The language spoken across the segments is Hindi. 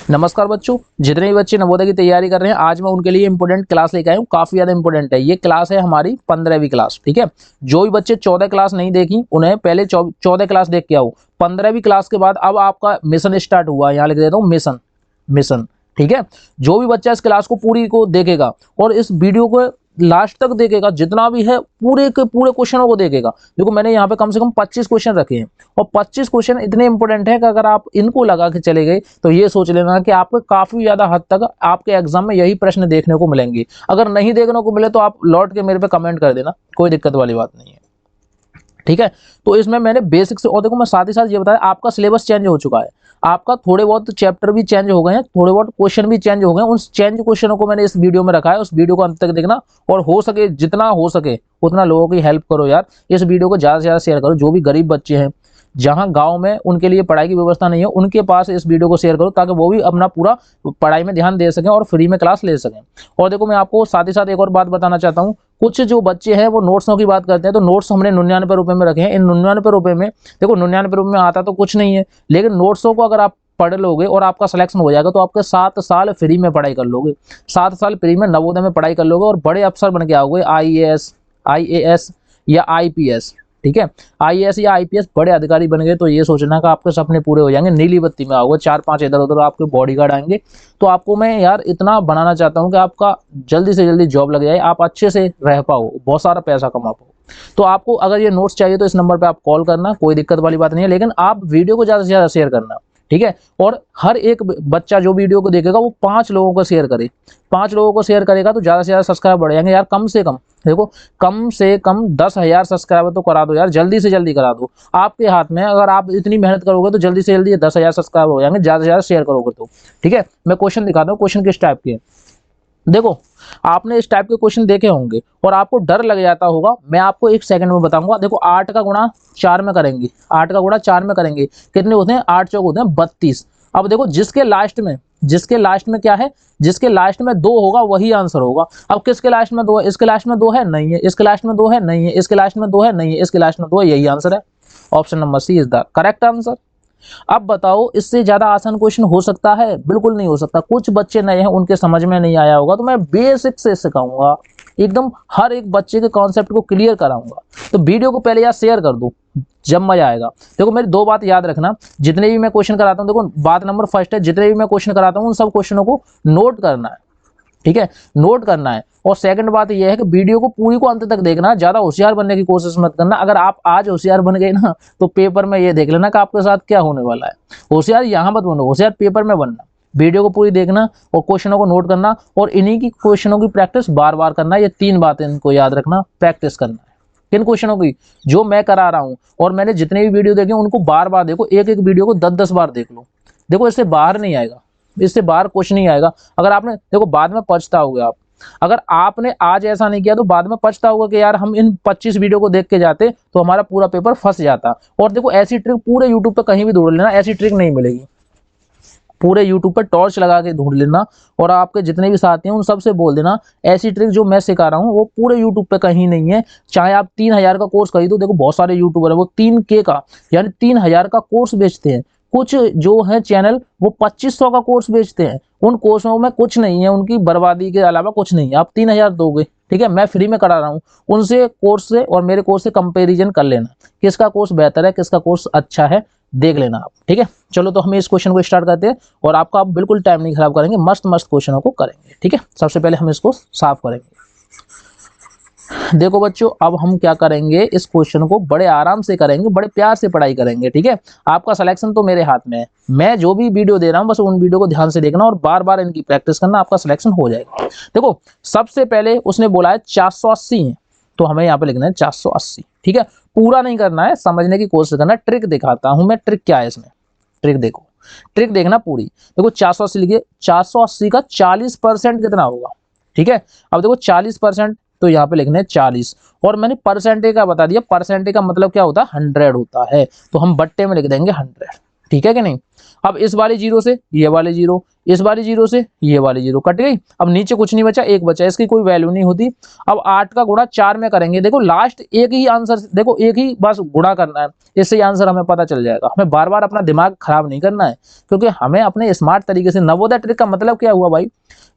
नमस्कार बच्चों, जितने भी बच्चे नवोदय की तैयारी कर रहे हैं आज मैं उनके लिए इंपॉर्टेंट क्लास लेकर आया हूँ। काफी ज्यादा इंपॉर्टेंट है ये क्लास, है हमारी 15वीं क्लास। ठीक है, जो भी बच्चे 14 क्लास नहीं देखी उन्हें पहले 14 क्लास देख के आओ। 15वीं क्लास के बाद अब आपका मिशन स्टार्ट हुआ, यहाँ लिख देता हूँ मिशन मिशन। ठीक है, जो भी बच्चा इस क्लास को पूरी को देखेगा और इस वीडियो को लास्ट तक देखेगा, जितना भी है पूरे के पूरे क्वेश्चनों को देखेगा। देखो मैंने यहाँ पे कम से कम 25 क्वेश्चन रखे हैं और 25 क्वेश्चन इतने इंपॉर्टेंट है कि अगर आप इनको लगा के चले गए तो ये सोच लेना कि आपको काफी ज्यादा हद तक आपके एग्जाम में यही प्रश्न देखने को मिलेंगे। अगर नहीं देखने को मिले तो आप लौट के मेरे पे कमेंट कर देना, कोई दिक्कत वाली बात नहीं है। ठीक है, तो इसमें मैंने बेसिक से, और देखो मैं साथ ही साथ ये बताया आपका सिलेबस चेंज हो चुका है, आपका थोड़े बहुत चैप्टर भी चेंज हो गए हैं, थोड़े बहुत क्वेश्चन भी चेंज हो गए हैं। उन चेंज क्वेश्चनों को मैंने इस वीडियो में रखा है, उस वीडियो को अंत तक देखना और हो सके जितना हो सके उतना लोगों की हेल्प करो यार। इस वीडियो को ज्यादा से ज्यादा शेयर करो। जो भी गरीब बच्चे हैं, जहां गांव में उनके लिए पढ़ाई की व्यवस्था नहीं है, उनके पास इस वीडियो को शेयर करो ताकि वो भी अपना पूरा पढ़ाई में ध्यान दे सकें और फ्री में क्लास ले सकें। और देखो मैं आपको साथ ही साथ एक और बात बताना चाहता हूँ, कुछ जो बच्चे हैं वो नोट्सों की बात करते हैं, तो नोट्स हमने 99 रुपए में रखे हैं। इन 99 रुपए में देखो 99 रुपए में आता तो कुछ नहीं है, लेकिन नोट्सों को अगर आप पढ़ लोगे और आपका सिलेक्शन हो जाएगा तो आपके 7 साल फ्री में पढ़ाई कर लोगे। 7 साल फ्री में नवोदय में पढ़ाई कर लोगे और बड़े अफसर बन के आओगे, आईएएस या आईपीएस। ठीक है, आईएएस या आईपीएस बड़े अधिकारी बन गए तो ये सोचना कि आपके सपने पूरे हो जाएंगे। नीली बत्ती में आओगे, 4-5 इधर उधर आपके बॉडीगार्ड आएंगे। तो आपको मैं यार इतना बनाना चाहता हूँ कि आपका जल्दी से जल्दी जॉब लग जाए, आप अच्छे से रह पाओ, बहुत सारा पैसा कमा पाओ। तो आपको अगर ये नोट्स चाहिए तो इस नंबर पे आप कॉल करना, कोई दिक्कत वाली बात नहीं है, लेकिन आप वीडियो को ज्यादा से ज्यादा शेयर करना। ठीक है, और हर एक बच्चा जो वीडियो को देखेगा वो 5 लोगों को शेयर करे। 5 लोगों को शेयर करेगा तो ज्यादा से ज्यादा सब्सक्राइब बढ़ जाएंगे यार। कम से कम देखो, कम से कम 10,000 सब्सक्राइबर तो करा दो यार, जल्दी से जल्दी करा दो। आपके हाथ में, अगर आप इतनी मेहनत करोगे तो जल्दी से जल्दी 10,000 सब्सक्राइबर हो जाएंगे, ज्यादा से ज्यादा शेयर करोगे तो। ठीक है, मैं क्वेश्चन दिखाता हूँ, क्वेश्चन किस टाइप के हैं। देखो आपने इस टाइप के क्वेश्चन देखे होंगे और आपको डर लग जाता होगा, मैं आपको 1 सेकंड में बताऊंगा। देखो 8 का गुणा 4 में करेंगे, 8 का गुणा 4 में करेंगे, कितने होते हैं? 8 चौक होते हैं 32। अब देखो जिसके लास्ट में क्या है, जिसके लास्ट में 2 होगा वही आंसर होगा। अब किसके लास्ट में 2 है? इसके लास्ट में 2 है, नहीं है। इसके लास्ट में 2 है, नहीं है। इसके लास्ट में 2 है, नहीं है। इसके लास्ट में 2 है, यही आंसर है। Option number C is the correct answer. अब बताओ इससे ज्यादा आसान क्वेश्चन हो सकता है? बिल्कुल नहीं हो सकता। कुछ बच्चे नए हैं, उनके समझ में नहीं आया होगा, तो मैं बेसिक से सिखाऊंगा, एकदम हर एक बच्चे के कॉन्सेप्ट को क्लियर कराऊंगा। तो वीडियो को पहले यार शेयर कर दो, जब मजा आएगा। देखो मेरी 2 बात याद रखना, जितने भी मैं क्वेश्चन कराता हूँ, देखो बात नंबर फर्स्ट है, जितने भी मैं क्वेश्चन कराता हूँ उन सब क्वेश्चनों को नोट करना है। ठीक है, नोट करना है। और सेकंड बात यह है कि वीडियो को पूरी को अंत तक देखना, ज्यादा होशियार बनने की कोशिश मत करना। अगर आप आज होशियार बन गए ना तो पेपर में ये देख लेना कि आपके साथ क्या होने वाला है। होशियार यहाँ मत बनो, होशियार पेपर में बनना। वीडियो को पूरी देखना और क्वेश्चनों को नोट करना और इन्हीं की क्वेश्चनों की प्रैक्टिस बार बार करना। ये 3 बातें इनको याद रखना, प्रैक्टिस करना है किन क्वेश्चनों की, जो मैं करा रहा हूँ। और मैंने जितने भी वीडियो देखे उनको बार बार देखो, एक एक वीडियो को 10-10 बार देख लो। देखो इससे बाहर नहीं आएगा, इससे बाहर कुछ नहीं आएगा। अगर आपने देखो बाद में पछताओगे आप, अगर आपने आज ऐसा नहीं किया तो बाद में पछताओगे कि यार हम इन 25 वीडियो को देख के जाते तो हमारा पूरा पेपर फंस जाता। और देखो ऐसी ट्रिक पूरे यूट्यूब पे कहीं भी ढूंढ लेना, ऐसी ट्रिक नहीं मिलेगी। पूरे यूट्यूब पर टॉर्च लगा के ढूंढ लेना और आपके जितने भी साथी हैं उन सबसे बोल देना ऐसी ट्रिक जो मैं सिखा रहा हूँ वो पूरे यूट्यूब पे कहीं नहीं है। चाहे आप 3,000 का कोर्स खरीदो, देखो बहुत सारे यूट्यूबर है वो 3K का यानी 3,000 का कोर्स बेचते हैं। कुछ जो है चैनल वो 2500 का कोर्स बेचते हैं। उन कोर्सों में कुछ नहीं है, उनकी बर्बादी के अलावा कुछ नहीं है। आप 3,000 दोगे, ठीक है, मैं फ्री में करा रहा हूँ, उनसे कोर्स से और मेरे कोर्स से कंपैरिजन कर लेना, किसका कोर्स बेहतर है, किसका कोर्स अच्छा है, देख लेना आप। ठीक है, चलो तो हम इस क्वेश्चन को स्टार्ट करते हैं और आपका आप बिल्कुल टाइम नहीं खराब करेंगे, मस्त मस्त क्वेश्चनों को करेंगे। ठीक है, सबसे पहले हम इसको साफ करेंगे। देखो बच्चों, अब हम क्या करेंगे, इस क्वेश्चन को बड़े आराम से करेंगे, बड़े प्यार से पढ़ाई करेंगे। ठीक है, आपका सिलेक्शन तो मेरे हाथ में है, मैं जो भी वीडियो दे रहा हूं बस उन वीडियो को ध्यान से देखना और बार बार इनकी प्रैक्टिस करना, आपका सिलेक्शन हो जाएगा। देखो सबसे पहले उसने बोला है 480 है, तो हमें यहाँ पे लिखना है 480। ठीक है, पूरा नहीं करना है, समझने की कोशिश करना। ट्रिक दिखाता हूं मैं, ट्रिक क्या है इसमें, ट्रिक देखो, ट्रिक देखना पूरी। देखो 480 लिखिए, 480 का 40% कितना होगा? ठीक है, अब देखो 40%, तो यहाँ पे लिखने 40 और मैंने परसेंटेज का बता दिया। परसेंटेज का मतलब क्या होता है? 100 होता है, तो हम बट्टे में लिख देंगे 100। ठीक है कि नहीं? अब इस वाली जीरो से ये वाली जीरो, इस वाली जीरो से ये वाली जीरो कट गई। अब नीचे कुछ नहीं बचा, एक बचा, इसकी कोई वैल्यू नहीं होती। अब 8 का गुणा 4 में करेंगे, देखो लास्ट एक ही आंसर, देखो एक ही बस गुणा करना है, इससे आंसर हमें पता चल जाएगा। हमें बार बार अपना दिमाग खराब नहीं करना है, क्योंकि हमें अपने स्मार्ट तरीके से, नवोदय ट्रिक का मतलब क्या हुआ भाई,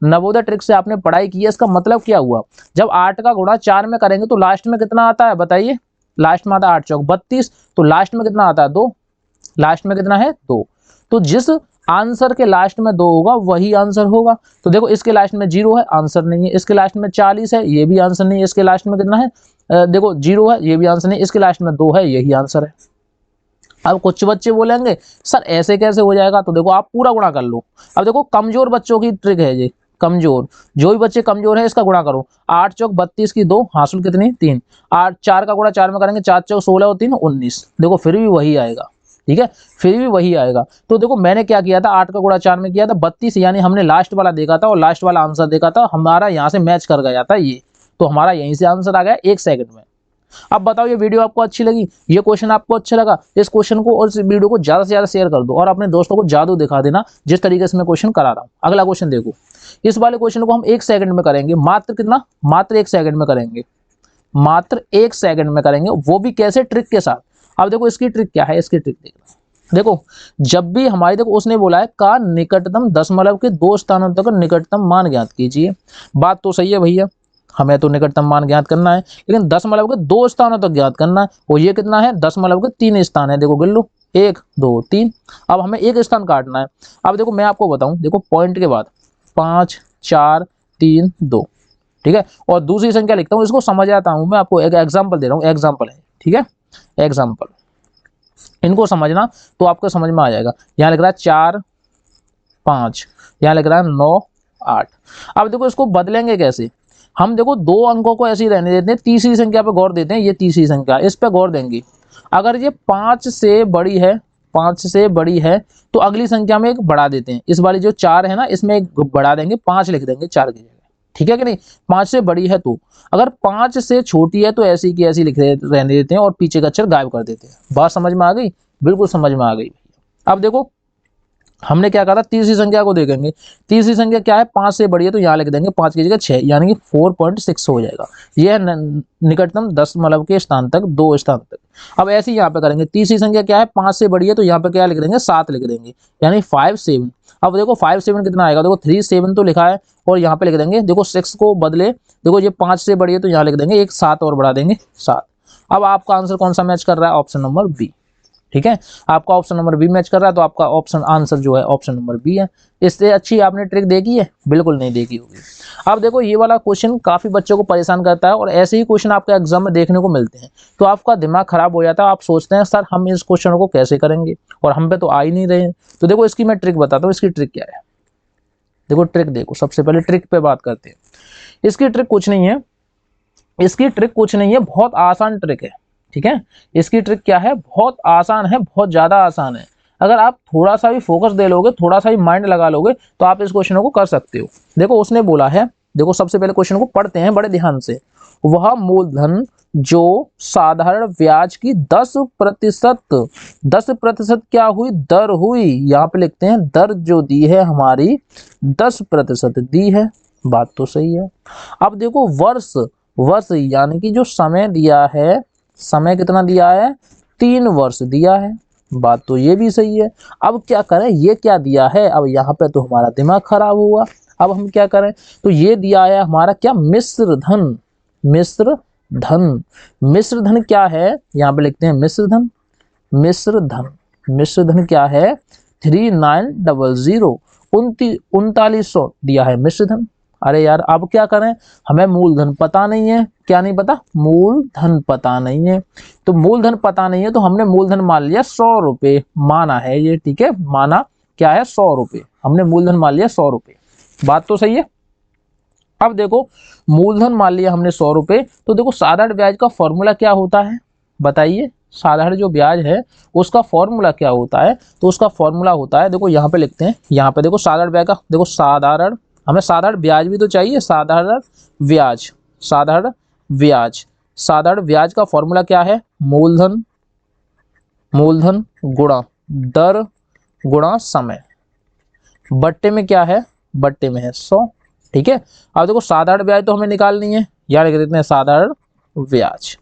नवोदय ट्रिक से आपने पढ़ाई की है, इसका मतलब क्या हुआ, जब 8 का गुणा 4 में करेंगे तो लास्ट में कितना आता है बताइए, लास्ट में आता है 8 चौक 32, तो लास्ट में कितना आता है 2, लास्ट में कितना है 2। तो जिस आंसर के लास्ट में 2 होगा वही आंसर होगा। तो देखो इसके लास्ट में 0 है, आंसर नहीं है, इसके लास्ट में 40 है, ये भी आंसर नहीं है, इसके लास्ट में कितना है देखो 0 है, ये भी आंसर नहीं, इसके लास्ट में 2 है, यही आंसर है। अब कुछ बच्चे बोलेंगे सर ऐसे कैसे हो जाएगा, तो देखो आप पूरा गुणा कर लो। अब देखो कमजोर बच्चों की ट्रिक है ये, कमजोर, जो भी बच्चे कमजोर है इसका गुणा करो, 8 चौक 32 की 2 हासिल कितनी 3, 8 4 का गुणा 4 में करेंगे, 4 चौक 16 और 3 19, देखो फिर भी वही आएगा, ठीक है, फिर भी वही आएगा। तो देखो मैंने क्या किया था, 8 का गुणा 4 में किया था 32, यानी हमने लास्ट वाला देखा था और लास्ट वाला आंसर देखा था, हमारा यहाँ से मैच कर गया था ये, तो हमारा यहीं से आंसर आ गया 1 सेकंड में। अब बताओ ये वीडियो आपको अच्छी लगी, ये क्वेश्चन आपको अच्छा लगा, इस क्वेश्चन को और इस वीडियो को ज्यादा से ज्यादा शेयर कर दो और अपने दोस्तों को जादू दिखा देना जिस तरीके से मैं क्वेश्चन करा रहा हूँ। अगला क्वेश्चन देखो, इस वाले क्वेश्चन को हम 1 सेकंड में करेंगे, मात्र कितना, मात्र 1 सेकंड में करेंगे, मात्र 1 सेकंड में करेंगे, वो भी कैसे, ट्रिक के साथ। अब देखो इसकी ट्रिक क्या है, इसकी ट्रिक देखना, देखो जब भी हमारी, देखो उसने बोला है का निकटतम दशमलव के 2 स्थानों तक निकटतम मान ज्ञात कीजिए, बात तो सही है भैया, हमें तो निकटतम मान ज्ञात करना है, लेकिन दशमलव के 2 स्थानों तक ज्ञात करना है, और ये कितना है, दशमलव के 3 स्थान है, देखो गिन लो 1 2 3, अब हमें एक स्थान काटना है। अब देखो मैं आपको बताऊं, देखो पॉइंट के बाद 5 4 3 2, ठीक है, और दूसरी संख्या लिखता हूँ, इसको समझ आता हूँ, मैं आपको एक एग्जाम्पल दे रहा हूँ, एग्जाम्पल है, ठीक है, एग्जाम्पल, इनको समझना तो आपको समझ में आ जाएगा। यहाँ लिख रहा है 4 5, यहाँ लिख रहा है 9 8। अब देखो इसको बदलेंगे कैसे, हम देखो 2 अंकों को ऐसे ही रहने देते हैं, तीसरी संख्या पे गौर देते हैं, ये तीसरी संख्या, इस पे गौर देंगे, अगर ये 5 से बड़ी है, 5 से बड़ी है तो अगली संख्या में एक बढ़ा देते हैं, इस वाली जो 4 है ना इसमें एक बढ़ा देंगे, 5 लिख देंगे 4 की जगह, ठीक है कि नहीं, 5 से बड़ी है तो, अगर 5 से छोटी है तो ऐसी की ऐसी लिख रहने देते हैं और पीछे का अक्षर गायब कर देते हैं। बात समझ में आ गई, बिल्कुल समझ में आ गई। अब देखो हमने क्या कहा था, तीसरी संख्या को देखेंगे, तीसरी संख्या क्या है, 5 से बड़ी है तो यहाँ लिख देंगे 5 की जगह 6, यानी कि 4.6 हो जाएगा, यह है निकटतम दशमलव के स्थान तक, 2 स्थान तक। अब ऐसे ही यहाँ पे करेंगे, तीसरी संख्या क्या है, 5 से बड़ी है तो यहाँ पे क्या लिख देंगे 7 लिख देंगे, यानी 5 7। अब देखो 5 7 कितना आएगा, देखो 3 7 तो लिखा है और यहाँ पे लिख देंगे, देखो 6 को बदले, देखो ये 5 से बड़ी है तो यहाँ लिख देंगे एक 7 और बढ़ा देंगे 7। अब आपका आंसर कौन सा मैच कर रहा है, ऑप्शन नंबर बी, ठीक है, आपका ऑप्शन नंबर बी मैच कर रहा है, तो आपका ऑप्शन आंसर जो है ऑप्शन नंबर बी है। इससे अच्छी आपने ट्रिक देखी है, बिल्कुल नहीं देखी होगी। अब देखो ये वाला क्वेश्चन काफी बच्चों को परेशान करता है और ऐसे ही क्वेश्चन आपके एग्जाम में देखने को मिलते हैं, तो आपका दिमाग खराब हो जाता है, आप सोचते हैं सर हम इस क्वेश्चन को कैसे करेंगे और हम पे तो आ ही नहीं रहे हैं। तो देखो इसकी मैं ट्रिक बताता हूँ, इसकी ट्रिक क्या है, देखो ट्रिक देखो, सबसे पहले ट्रिक पे बात करते हैं। इसकी ट्रिक कुछ नहीं है, इसकी ट्रिक कुछ नहीं है, बहुत आसान ट्रिक है, ठीक है। इसकी ट्रिक क्या है, बहुत आसान है, बहुत ज्यादा आसान है, अगर आप थोड़ा सा भी फोकस दे लोगे, थोड़ा सा भी माइंड लगा लोगे तो आप इस क्वेश्चन को कर सकते हो। देखो उसने बोला है, देखो सबसे पहले क्वेश्चन को पढ़ते हैं बड़े ध्यान से, वह मूलधन जो साधारण ब्याज की 10%, 10% क्या हुई, दर हुई, यहाँ पे लिखते हैं दर जो दी है हमारी 10% दी है, बात तो सही है। अब देखो वर्ष, वर्ष यानी कि जो समय दिया है, समय कितना दिया है, 3 वर्ष दिया है, बात तो ये भी सही है। अब क्या करें, ये क्या दिया है, अब यहाँ पे तो हमारा दिमाग खराब हुआ, अब हम क्या करें, तो ये दिया है हमारा क्या, मिश्र धन, मिश्र धन, मिश्र धन क्या है, यहाँ पे लिखते हैं मिश्र धन, मिश्र धन, मिश्र धन क्या है 3900, 3900 दिया है मिश्र धन। अरे यार अब क्या करें, हमें मूलधन पता नहीं है, क्या नहीं पता, मूलधन पता नहीं है, तो मूलधन पता नहीं है तो हमने मूलधन मान लिया 100 रुपए, माना है ये, ठीक है, माना क्या है 100 रुपए, हमने मूलधन मान लिया 100 रुपए, बात तो सही है। अब देखो मूलधन मान लिया हमने 100 रुपए, तो देखो साधारण ब्याज का फॉर्मूला क्या होता है बताइए, साधारण जो ब्याज है उसका फॉर्मूला क्या होता है, तो उसका फॉर्मूला होता है, देखो यहाँ पे लिखते हैं, यहाँ पे देखो साधारण ब्याज का, देखो साधारण, हमें साधारण ब्याज भी तो चाहिए, साधारण ब्याज, साधारण ब्याज, साधारण ब्याज का फॉर्मूला क्या है, मूलधन, मूलधन गुणा दर गुणा समय, बट्टे में क्या है, बट्टे में है 100। ठीक है, अब देखो साधारण ब्याज तो हमें निकालनी है, यहाँ लिख देते हैं साधारण ब्याज।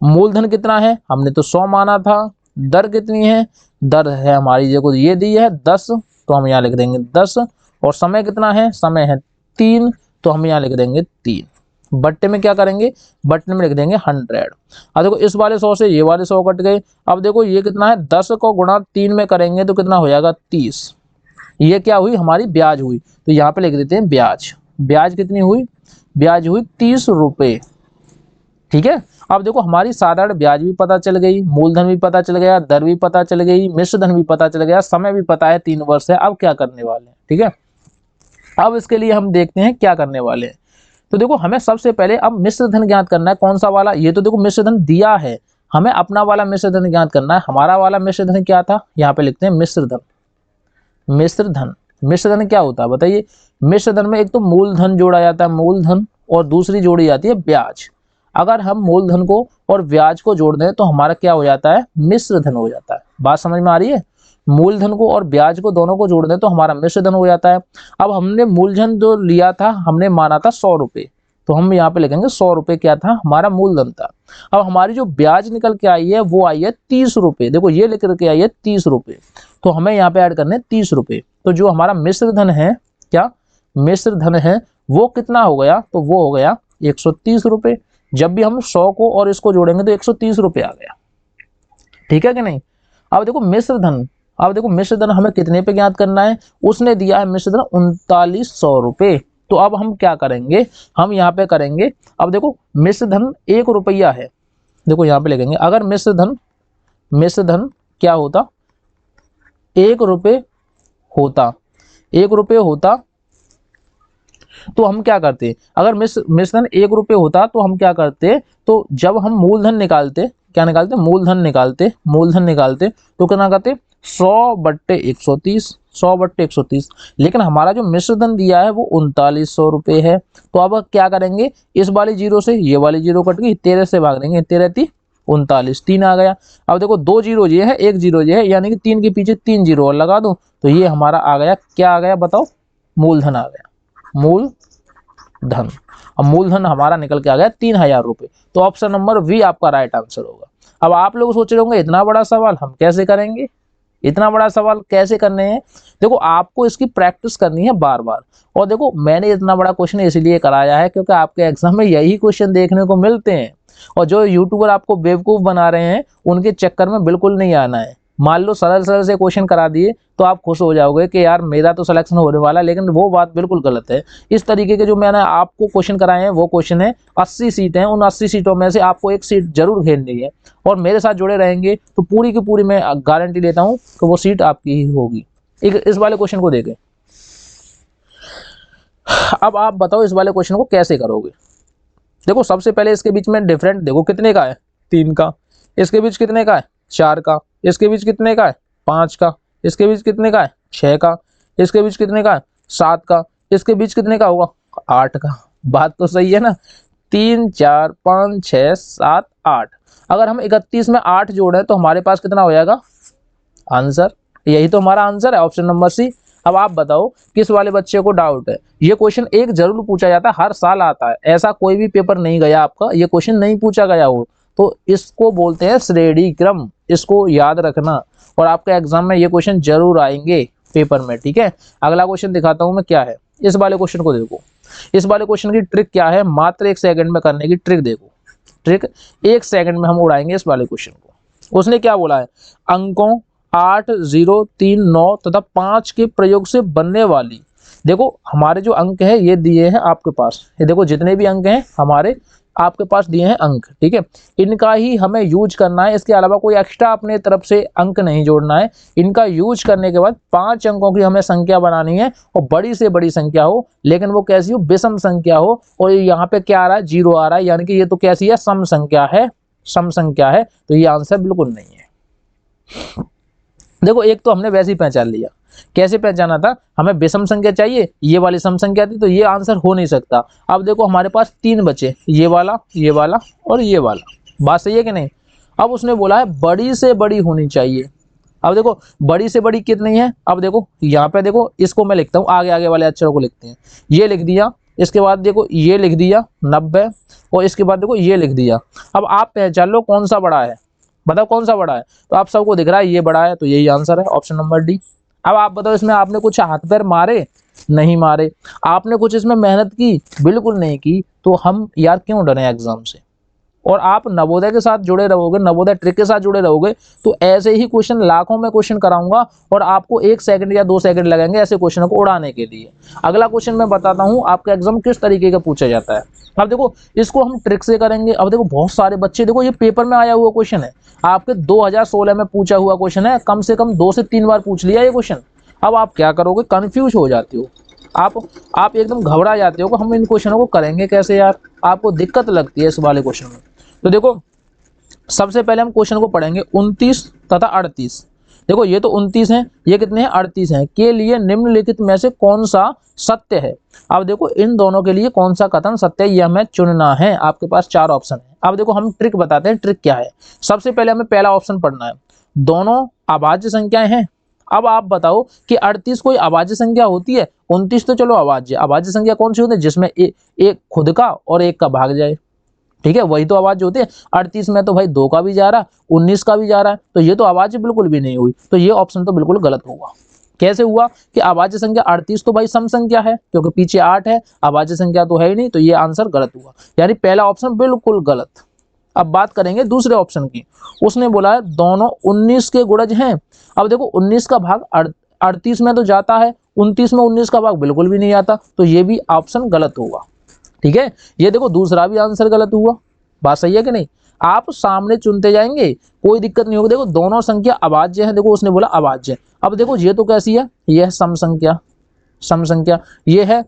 मूलधन कितना है, हमने तो 100 माना था। दर कितनी है, दर है हमारी देखो ये दी है 10, तो हम यहाँ लिख देंगे 10। और समय कितना है, समय है 3, तो हम यहाँ लिख देंगे 3। बट्टे में क्या करेंगे, बट्टे में लिख देंगे 100। अब देखो इस वाले 100 से ये वाले 100 कट गए। अब देखो ये कितना है, 10 को गुणा 3 में करेंगे तो कितना हो जाएगा 30। ये क्या हुई, हमारी ब्याज हुई, तो यहाँ पे लिख देते हैं ब्याज। ब्याज कितनी हुई, ब्याज हुई 30 रुपए। ठीक है, अब देखो हमारी साधारण ब्याज भी पता चल गई, मूलधन भी पता चल गया, दर भी पता चल गई, मिश्र धन भी पता चल गया, समय भी पता है 3 वर्ष है। अब क्या करने वाले हैं, ठीक है, अब इसके लिए हम देखते हैं क्या करने वाले हैं। तो देखो हमें सबसे पहले अब मिश्र धन ज्ञात करना है। कौन सा वाला, ये तो देखो मिश्र धन दिया है, हमें अपना वाला मिश्र धन ज्ञात करना है। हमारा वाला मिश्र धन क्या था, यहाँ पे लिखते हैं मिश्र धन। मिश्र धन, मिश्र धन क्या होता है बताइए। मिश्र धन में एक तो मूलधन जोड़ा जाता है, मूलधन, और दूसरी जोड़ी जाती है ब्याज। अगर हम मूलधन को और ब्याज को जोड़ दें तो हमारा क्या हो जाता है, मिश्र धन हो जाता है। बात समझ में आ रही है, मूलधन को और ब्याज को दोनों को जोड़ दें तो हमारा मिश्र धन हो जाता है। अब हमने मूलधन जो लिया था, हमने माना था 100 रुपए, तो हम यहाँ पे लिखेंगे 100 रुपए क्या था, हमारा मूलधन था। अब हमारी जो ब्याज निकल के आई है वो आई है 30 रुपए। देखो ये लिख करके आई है 30 रुपए, तो हमें यहाँ पे ऐड करने 30 रुपए। तो जो हमारा मिश्र धन है, क्या मिश्र धन है, वो कितना हो गया, तो वो हो गया 130 रुपए। जब भी हम 100 को और इसको जोड़ेंगे तो 130 रुपए आ गया। ठीक है कि नहीं। अब देखो मिश्र धन, अब देखो मिश्र धन हमें कितने पे ज्ञात करना है, उसने दिया है मिश्र धन 3900 रुपए। तो अब हम क्या करेंगे, हम यहाँ पे करेंगे, अब देखो मिश्र धन 1 रुपया है, देखो यहाँ पे लिखेंगे अगर मिश्र धन क्या होता, 1 रुपये होता, 1 रुपये होता, तो हम क्या करते, अगर मिश्र धन 1 रुपये होता तो हम क्या करते, तो जब हम मूलधन निकालते, क्या निकालते, मूलधन निकालते तो कितना करते, 100/130, 100/130। लेकिन हमारा जो मिश्र धन दिया है वो 3900 रुपये है। तो अब क्या करेंगे, इस वाली जीरो से ये वाली जीरो कट गई, 13 से भाग देंगे, 13×3 = 39, 3 आ गया। अब देखो 2 जीरो ये है, 1 जीरो ये है, यानी कि 3 के पीछे 3 जीरो और लगा दो, तो ये हमारा आ गया, क्या आ गया बताओ, मूलधन आ गया, मूलधन। अब मूलधन हमारा निकल के आ गया 3000 रुपये। तो ऑप्शन नंबर बी आपका राइट आंसर होगा। अब आप लोग सोच रहे होंगे इतना बड़ा सवाल हम कैसे करेंगे, इतना बड़ा सवाल कैसे करने हैं। देखो आपको इसकी प्रैक्टिस करनी है बार बार। और देखो मैंने इतना बड़ा क्वेश्चन इसलिए कराया है क्योंकि आपके एग्जाम में यही क्वेश्चन देखने को मिलते हैं, और जो यूट्यूबर आपको बेवकूफ बना रहे हैं उनके चक्कर में बिल्कुल नहीं आना है। मान लो सरल सरल से क्वेश्चन करा दिए तो आप खुश हो जाओगे कि यार मेरा तो सिलेक्शन होने वाला, लेकिन वो बात बिल्कुल गलत है। इस तरीके के जो मैंने आपको क्वेश्चन कराए हैं वो क्वेश्चन है, 80 सीटें हैं, उन 80 सीटों में से आपको एक सीट जरूर घेरनी है, और मेरे साथ जुड़े रहेंगे तो पूरी की पूरी मैं गारंटी देता हूँ कि वो सीट आपकी ही होगी। इस वाले क्वेश्चन को देखें। अब आप बताओ इस वाले क्वेश्चन को कैसे करोगे। देखो सबसे पहले इसके बीच में डिफरेंट देखो कितने का है, 3 का, इसके बीच कितने का है, 4 का, इसके बीच कितने का है, 5 का, इसके बीच कितने का है, 6 का, इसके बीच कितने का है, 7 का, इसके बीच कितने का होगा, 8 का। बात तो सही है ना, 3 4 5 6 7 8। अगर हम 31 में 8 जोड़े तो हमारे पास कितना हो जाएगा आंसर, यही तो हमारा आंसर है, ऑप्शन नंबर सी। अब आप बताओ किस वाले बच्चे को डाउट है। ये क्वेश्चन एक जरूर पूछा जाता है, हर साल आता है, ऐसा कोई भी पेपर नहीं गया आपका ये क्वेश्चन नहीं पूछा गया हो। तो इसको बोलते हैं श्रेणी क्रम, इसको याद रखना, और आपके एग्जाम में ये क्वेश्चन जरूर आएंगे पेपर में। ठीक है, अगला क्वेश्चन दिखाता हूं मैं क्या है। इस वाले क्वेश्चन को देखो, इस वाले क्वेश्चन की ट्रिक क्या है, मात्र 1 सेकंड में करने की ट्रिक देखो। ट्रिक 1 सेकंड में हम उड़ाएंगे इस वाले क्वेश्चन को। उसने क्या बोला है, अंकों 8 0 3 9 तथा 5 के प्रयोग से बनने वाली, देखो हमारे जो अंक है ये दिए हैं आपके पास, ये देखो जितने भी अंक हैं हमारे आपके पास दिए हैं अंक, ठीक है, इनका ही हमें यूज करना है। इसके अलावा कोई एक्स्ट्रा अपने तरफ से अंक नहीं जोड़ना है। इनका यूज करने के बाद 5 अंकों की हमें संख्या बनानी है, और बड़ी से बड़ी संख्या हो, लेकिन वो कैसी हो, विषम संख्या हो। और यहाँ पे क्या आ रहा है, 0 आ रहा है, यानी कि ये तो कैसी है, सम संख्या है, सम संख्या है। तो ये आंसर बिल्कुल नहीं है। देखो एक तो हमने वैसे ही पहचान लिया, कैसे पहचाना था, हमें विषम संख्या चाहिए, ये वाली सम संख्या थी, तो ये आंसर हो नहीं सकता। अब देखो हमारे पास 3 बचे, ये वाला और ये वाला, बात सही है कि नहीं। अब उसने बोला है बड़ी से बड़ी होनी चाहिए, अब देखो बड़ी से बड़ी कितनी है, अब देखो यहाँ पे देखो इसको मैं लिखता हूँ, आगे आगे वाले अक्षरों को लिखते हैं, ये लिख दिया, इसके बाद देखो ये लिख दिया 90 और इसके बाद देखो ये लिख दिया। अब आप पहचान लो कौन सा बड़ा है, बताओ कौन सा बड़ा है। तो आप सबको दिख रहा है ये बड़ा है, तो यही आंसर है ऑप्शन नंबर डी। अब आप बताओ इसमें आपने कुछ हाथ पैर मारे, नहीं मारे। आपने कुछ इसमें मेहनत की, बिल्कुल नहीं की। तो हम यार क्यों डरे एग्जाम से। और आप नवोदय के साथ जुड़े रहोगे, नवोदय ट्रिक के साथ जुड़े रहोगे, तो ऐसे ही क्वेश्चन लाखों में क्वेश्चन कराऊंगा और आपको 1 सेकंड या 2 सेकंड लगेंगे ऐसे क्वेश्चन को उड़ाने के लिए। अगला क्वेश्चन मैं बताता हूं आपका एग्जाम किस तरीके का पूछा जाता है। अब देखो इसको हम ट्रिक से करेंगे। अब देखो बहुत सारे बच्चे, देखो ये पेपर में आया हुआ क्वेश्चन है, आपके 2016 में पूछा हुआ क्वेश्चन है, कम से कम 2 से 3 बार पूछ लिया ये क्वेश्चन। अब आप क्या करोगे, कंफ्यूज हो जाते हो, आप एकदम घबरा जाते हो कि हम इन क्वेश्चनों को करेंगे कैसे यार, आपको दिक्कत लगती है इस वाले क्वेश्चन में। तो देखो सबसे पहले हम क्वेश्चन को पढ़ेंगे 29 तथा 38। देखो ये तो 29 है, ये कितने हैं 38 हैं, के लिए निम्नलिखित में से कौन सा सत्य है। अब देखो इन दोनों के लिए कौन सा कथन सत्य है ये हमें चुनना है। आपके पास 4 ऑप्शन है। अब देखो हम ट्रिक बताते हैं, ट्रिक क्या है। सबसे पहले हमें पहला ऑप्शन पढ़ना है, दोनों अभाज्य संख्याएं हैं। अब आप बताओ कि 38 कोई अभाज्य संख्या होती है, 29 तो चलो अभाज्य। अभाज्य संख्या कौन सी होती है, जिसमें एक खुद का और एक का भाग जाए, ठीक है, वही तो अभाज्य होती है। 38 में तो भाई 2 का भी जा रहा है, 19 का भी जा रहा है, तो ये तो अभाज्य बिल्कुल भी नहीं हुई। तो ये ऑप्शन तो बिल्कुल गलत होगा। कैसे हुआ कि अभाज्य संख्या 38 तो भाई सम संख्या है, क्योंकि पीछे 8 है, अभाज्य संख्या तो है ही नहीं, तो ये आंसर गलत हुआ, यानी पहला ऑप्शन बिल्कुल गलत। अब बात करेंगे दूसरे ऑप्शन की। उसने बोला है दोनों 19 के गुणज हैं। अब देखो 19 का भाग 38 में तो जाता है, 29 में 19 का भाग बिल्कुल भी नहीं आता, तो ये भी ऑप्शन गलत होगा। ठीक है, ये देखो दूसरा भी आंसर गलत हुआ। बात सही है कि नहीं। आप सामने चुनते जाएंगे, कोई दिक्कत नहीं होगी। देखो दोनों संख्या अभाज्य है, देखो उसने बोला अभाज्य। अब देखो ये तो कैसी है, ये है सम संख्या, सम संख्या ये है,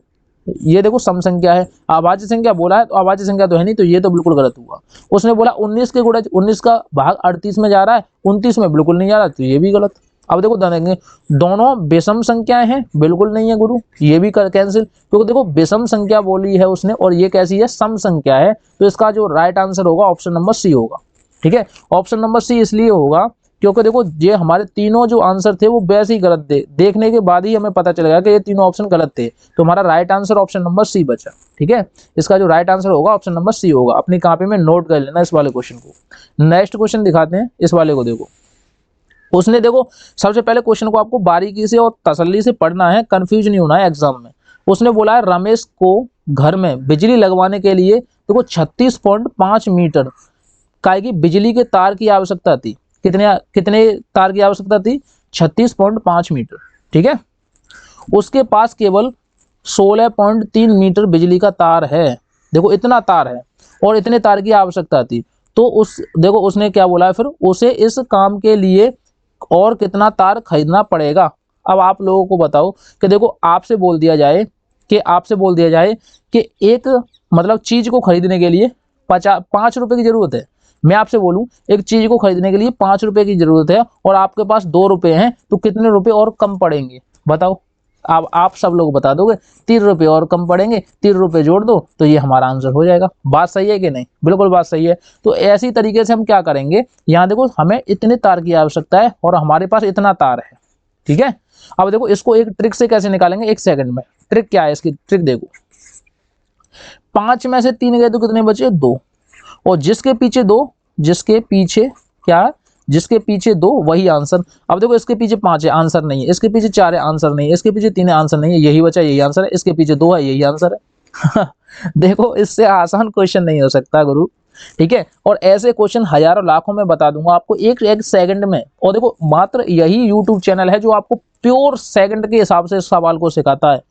ये देखो सम संख्या है। अभाज्य संख्या बोला है तो अभाज्य संख्या तो है नहीं, तो ये तो बिल्कुल गलत हुआ। उसने बोला 19 के गुणज, 19 का भाग 38 में जा रहा है, 29 में बिल्कुल नहीं जा रहा, तो ये भी गलत। अब देखो देखेंगे दोनों विषम संख्याएं हैं, बिल्कुल नहीं है गुरु, ये भी कैंसिल, क्योंकि देखो विषम संख्या बोली है उसने और ये कैसी है, सम संख्या है। तो इसका जो राइट आंसर होगा ऑप्शन नंबर सी होगा। ठीक है, ऑप्शन नंबर सी इसलिए होगा क्योंकि देखो ये हमारे तीनों जो आंसर थे वो वैसे ही गलत थे, देखने के बाद ही हमें पता चल गया कि ये तीनों ऑप्शन गलत थे। तो हमारा right answer option number C बचा। ठीक है, इसका जो राइट आंसर होगा ऑप्शन नंबर सी होगा। अपनी कॉपी में नोट कर लेना इस वाले क्वेश्चन को। नेक्स्ट क्वेश्चन दिखाते हैं, इस वाले को देखो। उसने देखो सबसे पहले क्वेश्चन को आपको बारीकी से और तसल्ली से पढ़ना है, कंफ्यूज नहीं होना है एग्जाम में। उसने बोला है रमेश को घर में बिजली लगवाने के लिए देखो 36.5 मीटर काय की बिजली के तार की आवश्यकता थी। कितने तार की आवश्यकता थी, 36.5 मीटर। ठीक है, उसके पास केवल 16.3 मीटर बिजली का तार है। देखो इतना तार है और इतने तार की आवश्यकता थी, तो देखो उसने क्या बोला है, फिर उसे इस काम के लिए और कितना तार खरीदना पड़ेगा। अब आप लोगों को बताओ कि देखो आपसे बोल दिया जाए कि एक मतलब चीज को खरीदने के लिए 5 रुपए की जरूरत है। मैं आपसे बोलूं एक चीज को खरीदने के लिए 5 रुपए की जरूरत है और आपके पास 2 रुपए हैं, तो कितने रुपए और कम पड़ेंगे बताओ। अब आप सब लोग बता दोगे 3 रुपए और कम पड़ेंगे, 3 रुपए जोड़ दो तो ये हमारा आंसर हो जाएगा। बात सही है कि नहीं, बिल्कुल बात सही है। तो ऐसी तरीके से हम क्या करेंगे, यहाँ देखो हमें इतने तार की आवश्यकता है और हमारे पास इतना तार है। ठीक है, अब देखो इसको एक ट्रिक से कैसे निकालेंगे, 1 सेकंड में। ट्रिक क्या है इसकी, ट्रिक देखो 5 में से 3 गए तो कितने बचे, 2, और जिसके पीछे 2, जिसके पीछे 2 वही आंसर। अब देखो इसके पीछे 5 है, आंसर नहीं है, इसके पीछे 4 है, आंसर नहीं है, इसके पीछे 3 है, आंसर नहीं है, यही बचा, यही आंसर है, इसके पीछे 2 है, यही आंसर है। देखो इससे आसान क्वेश्चन नहीं हो सकता गुरु। ठीक है, और ऐसे क्वेश्चन हजारों लाखों में बता दूंगा आपको एक सेकंड में। और देखो मात्र यही यूट्यूब चैनल है जो आपको प्योर सेकंड के हिसाब से सवाल को सिखाता है।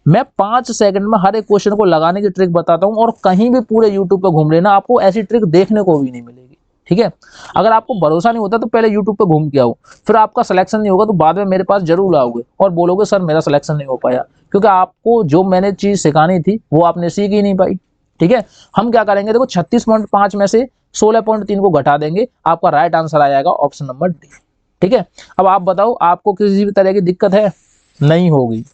मैं 5 सेकंड में हर एक क्वेश्चन को लगाने की ट्रिक बताता हूँ और कहीं भी पूरे यूट्यूब पे घूम लेना, आपको ऐसी ट्रिक देखने को भी नहीं मिलेगी। ठीक है, अगर आपको भरोसा नहीं होता तो पहले यूट्यूब पे घूम के आओ, फिर आपका सिलेक्शन नहीं होगा तो बाद में मेरे पास जरूर आओगे और बोलोगे सर मेरा सिलेक्शन नहीं हो पाया, क्योंकि आपको जो मैंने चीज सिखानी थी वो आपने सीख ही नहीं पाई। ठीक है, हम क्या करेंगे, देखो 36.5 में से 16.3 को घटा देंगे, आपका राइट आंसर आ जाएगा ऑप्शन नंबर डी। ठीक है, अब आप बताओ आपको किसी भी तरह की दिक्कत है, नहीं होगी।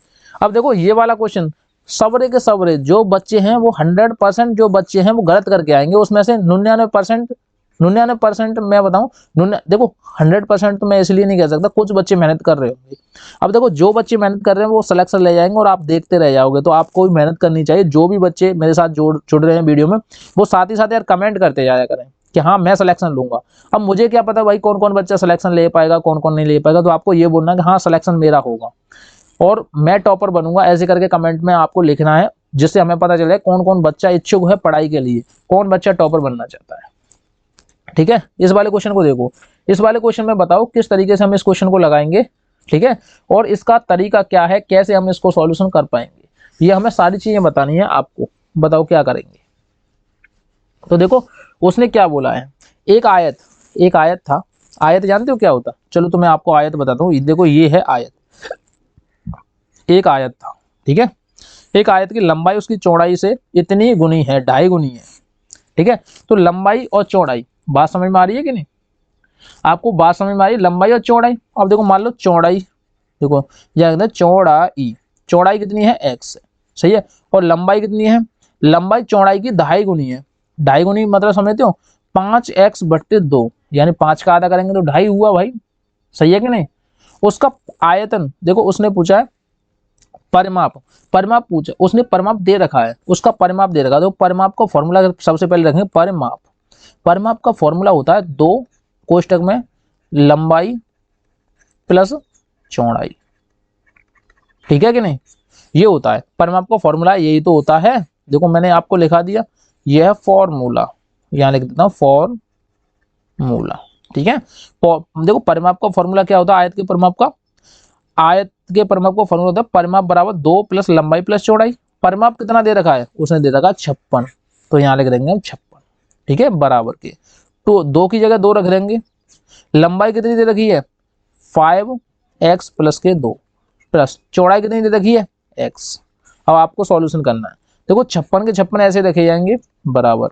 अब देखो ये वाला क्वेश्चन सवरे के सवरे जो बच्चे हैं वो 100% जो बच्चे हैं वो गलत करके आएंगे, उसमें से 99% 99% मैं बताऊं, देखो 100% तो मैं इसलिए नहीं कह सकता, कुछ बच्चे मेहनत कर रहे होंगे। अब देखो जो बच्चे मेहनत कर रहे हैं वो सिलेक्शन ले जाएंगे और आप देखते रह जाओगे, तो आपको भी मेहनत करनी चाहिए। जो भी बच्चे मेरे साथ जुड़ रहे हैं वीडियो में, वो साथ ही साथ यार कमेंट करते जाया करें कि हाँ मैं सिलेक्शन लूंगा। अब मुझे क्या पता भाई कौन कौन बच्चा सिलेक्शन ले पाएगा, कौन कौन नहीं ले पाएगा, तो आपको ये बोलना कि हाँ सिलेक्शन मेरा होगा और मैं टॉपर बनूंगा, ऐसे करके कमेंट में आपको लिखना है, जिससे हमें पता चले कौन कौन बच्चा इच्छुक है पढ़ाई के लिए, कौन बच्चा टॉपर बनना चाहता है। ठीक है, इस वाले क्वेश्चन को देखो, इस वाले क्वेश्चन में बताओ किस तरीके से हम इस क्वेश्चन को लगाएंगे। ठीक है, और इसका तरीका क्या है, कैसे हम इसको सॉल्यूशन कर पाएंगे, ये हमें सारी चीजें बतानी है आपको। बताओ क्या करेंगे। तो देखो उसने क्या बोला है, एक आयत था। आयत जानते हो क्या होता, चलो तो मैं आपको आयत बताता हूँ। देखो ये है आयत, एक आयत था। ठीक है, एक आयत की लंबाई उसकी चौड़ाई से इतनी गुनी है, 2.5 गुनी है। ठीक है, तो लंबाई और चौड़ाई, बात समझ में आ रही है कि नहीं, आपको बात समझ में आ रही है, लंबाई और चौड़ाई। अब देखो मान लो चौड़ाई, देखो यह चौड़ाई, चौड़ाई कितनी है x, सही है, और लंबाई कितनी है, लंबाई चौड़ाई की 2.5 गुनी है। 2.5 गुनी मतलब समझते हो, 5x/2, यानी 5 का आधा करेंगे तो 2.5 हुआ भाई, सही है कि नहीं। उसका आयतन देखो, उसने पूछा है परिमाप, परिमाप पूछा उसने, परिमाप दे रखा है, उसका परिमाप दे रखा है। तो परिमाप का फॉर्मूला सबसे पहले रखेंगे, परिमाप, परिमाप का फॉर्मूला होता है 2 कोष्टक में लंबाई प्लस चौड़ाई। ठीक है कि नहीं, ये होता है परिमाप का फॉर्मूला, यही तो होता है। देखो मैंने आपको लिखा दिया, यह फॉर्मूला, यहां लिख देता हूं फॉर्मूला। ठीक है, देखो परिमाप का फॉर्मूला क्या होता है, आयत के परिमाप का, आयत के परिमाप का फॉर्मूला होता है परिमाप बराबर 2 प्लस लंबाई प्लस चौड़ाई। परिमाप कितना दे रखा है, उसने दे रखा है 56, तो यहाँ लिख देंगे हम 56। ठीक है, बराबर के, तो 2 की जगह 2 रख देंगे। लंबाई कितनी दे रखी है, 5x+2 प्लस चौड़ाई कितनी दे रखी है, x। अब आपको सॉल्यूशन करना है। देखो 56 के 56 ऐसे रखे जाएंगे बराबर,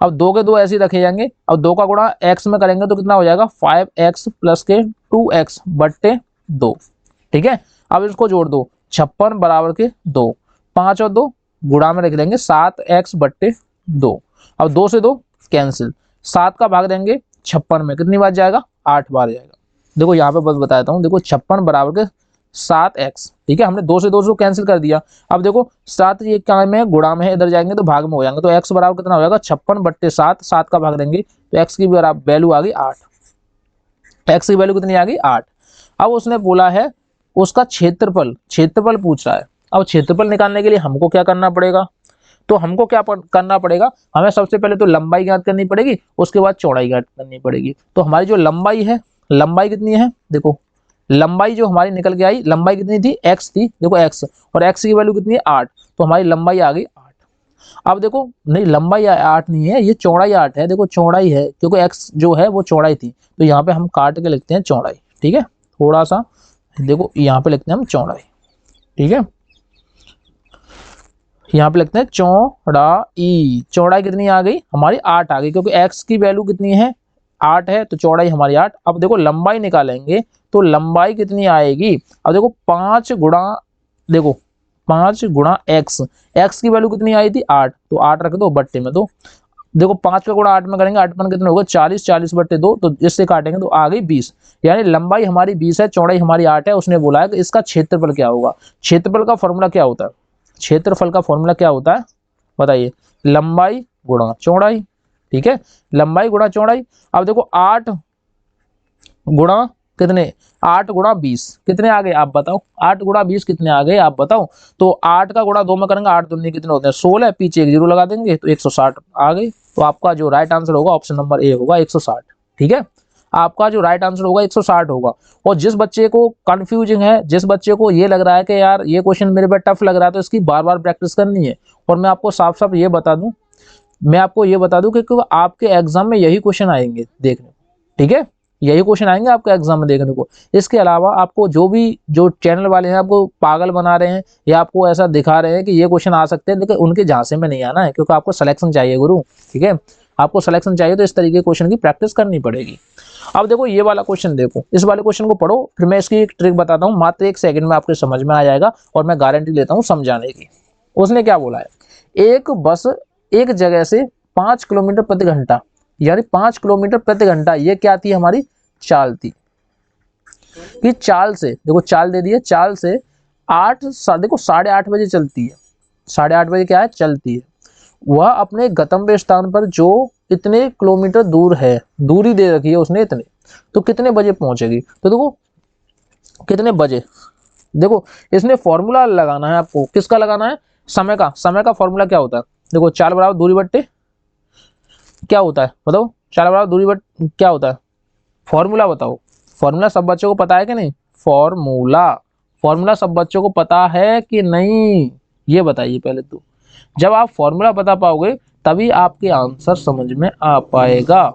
अब 2 के 2 ऐसे रखे जाएंगे। अब 2 का गुणा x में करेंगे तो कितना हो जाएगा, 5x+2x/2। ठीक है, अब इसको जोड़ दो, 56 बराबर के 2, 5 और 2 गुणा में रख देंगे 7x/2। अब 2 से 2 कैंसिल, 7 का भाग देंगे 56 में, कितनी बार जाएगा, 8 बार जाएगा। देखो यहाँ पे बस बताता हूँ, देखो 56 बराबर के 7x। ठीक है, हमने 2 से 2 को कैंसिल कर दिया। अब देखो 7 ये क्या में गुणा में है, इधर जाएंगे तो भाग में हो जाएंगे, तो x बराबर कितना हो जाएगा, 56/7, 7 का भाग देंगे तो x की वैल्यू आ गई 8। x की वैल्यू कितनी आ गई, 8। अब उसने बोला है उसका क्षेत्रफल, क्षेत्रफल पूछ रहा है। अब क्षेत्रफल निकालने के लिए हमको क्या करना पड़ेगा, तो हमको क्या करना पड़ेगा, हमें सबसे पहले तो लंबाई ज्ञात करनी पड़ेगी, उसके बाद चौड़ाई ज्ञात करनी पड़ेगी। तो हमारी जो लंबाई है, लंबाई कितनी है, देखो लंबाई जो हमारी निकल के आई, लंबाई कितनी थी, x थी, देखो x, और x की वैल्यू कितनी है, 8, तो हमारी लंबाई आ गई 8। अब देखो नहीं, लंबाई 8 नहीं है, ये चौड़ाई 8 है। देखो चौड़ाई है क्योंकि x जो है वो चौड़ाई थी, तो यहाँ पे हम काट के लिखते हैं चौड़ाई। ठीक है, थोड़ा सा देखो यहाँ पे लिखते हैं हम चौड़ाई। ठीक है, यहाँ पे लिखते हैं चौड़ाई, चौड़ाई कितनी आ गई हमारी, 8 आ गई, क्योंकि x की वैल्यू कितनी है, 8 है, तो चौड़ाई हमारी 8। अब देखो लंबाई निकालेंगे तो लंबाई कितनी आएगी, अब देखो 5 गुणा, देखो 5 गुणा x, x की वैल्यू कितनी आई थी, 8, तो 8 रख दो बट्टे में 2। देखो 5 का गुणा 8 में करेंगे, 8 कितने होगा, 40, 40/2, तो इससे काटेंगे तो आ गई 20। यानी लंबाई हमारी 20 है, चौड़ाई हमारी 8 है। उसने बोला है कि इसका क्षेत्रफल क्या होगा। क्षेत्रफल का फॉर्मूला क्या होता है, क्षेत्रफल का फॉर्मूला क्या होता है बताइए, लंबाई गुणा चौड़ाई। ठीक है, लंबाई गुणा चौड़ाई। अब देखो 8 गुणा कितने, 8 गुणा 20 कितने आ गए आप बताओ, 8 गुणा 20 कितने आ गए आप बताओ। तो 8 का गुणा 2 में करेंगे, 8 दूनी कितने होते हैं, 16, पीछे एक जीरो लगा देंगे तो 160 आ गई। तो आपका जो राइट आंसर होगा ऑप्शन नंबर ए होगा, 160। ठीक है, आपका जो राइट आंसर होगा 160 होगा। और जिस बच्चे को कंफ्यूजिंग है, जिस बच्चे को ये लग रहा है कि यार ये क्वेश्चन मेरे पे टफ लग रहा है, तो इसकी बार बार प्रैक्टिस करनी है। और मैं आपको साफ साफ ये बता दूं, मैं आपको ये बता दूं कि आपके एग्जाम में यही क्वेश्चन आएंगे देखने को। ठीक है, यही क्वेश्चन आएंगे आपके एग्जाम में देखने को। इसके अलावा आपको जो चैनल वाले हैं आपको पागल बना रहे हैं या आपको ऐसा दिखा रहे हैं कि ये क्वेश्चन आ सकते हैं, लेकिन उनके झांसे में नहीं आना है, क्योंकि आपको सिलेक्शन चाहिए गुरु। ठीक है, आपको सिलेक्शन चाहिए तो इस तरीके के क्वेश्चन की प्रैक्टिस करनी पड़ेगी। अब देखो ये वाला क्वेश्चन, देखो इस वाले क्वेश्चन को पढ़ो, फिर मैं इसकी एक ट्रिक बताता हूँ, मात्र 1 सेकंड में आपके समझ में आ जाएगा और मैं गारंटी लेता हूँ समझाने की। उसने क्या बोला है, एक बस एक जगह से 5 किलोमीटर प्रति घंटा यानी 5 किलोमीटर प्रति घंटा। ये क्या थी हमारी चाल थी। कि चाल से, देखो चाल दे दी है, चाल से देखो 8:30 बजे चलती है, 8:30 बजे क्या है चलती है। वह अपने गंतव्य स्थान पर जो इतने किलोमीटर दूर है, दूरी दे रखी है उसने इतने, तो कितने बजे पहुंचेगी। तो देखो कितने बजे, देखो इसने फॉर्मूला लगाना है आपको। किसका लगाना है, समय का। समय का फॉर्मूला क्या होता है, देखो चाल बराबर दूरी बट्टे क्या होता है बताओ, चाल बराबर दूरी बट्टे क्या होता है, फॉर्मूला बताओ। फॉर्मूला सब बच्चों को पता है कि नहीं, फॉर्मूला सब बच्चों को पता है कि नहीं, ये बताइए पहले तो। जब आप फॉर्मूला बता पाओगे तभी आपके आंसर समझ में आ पाएगा,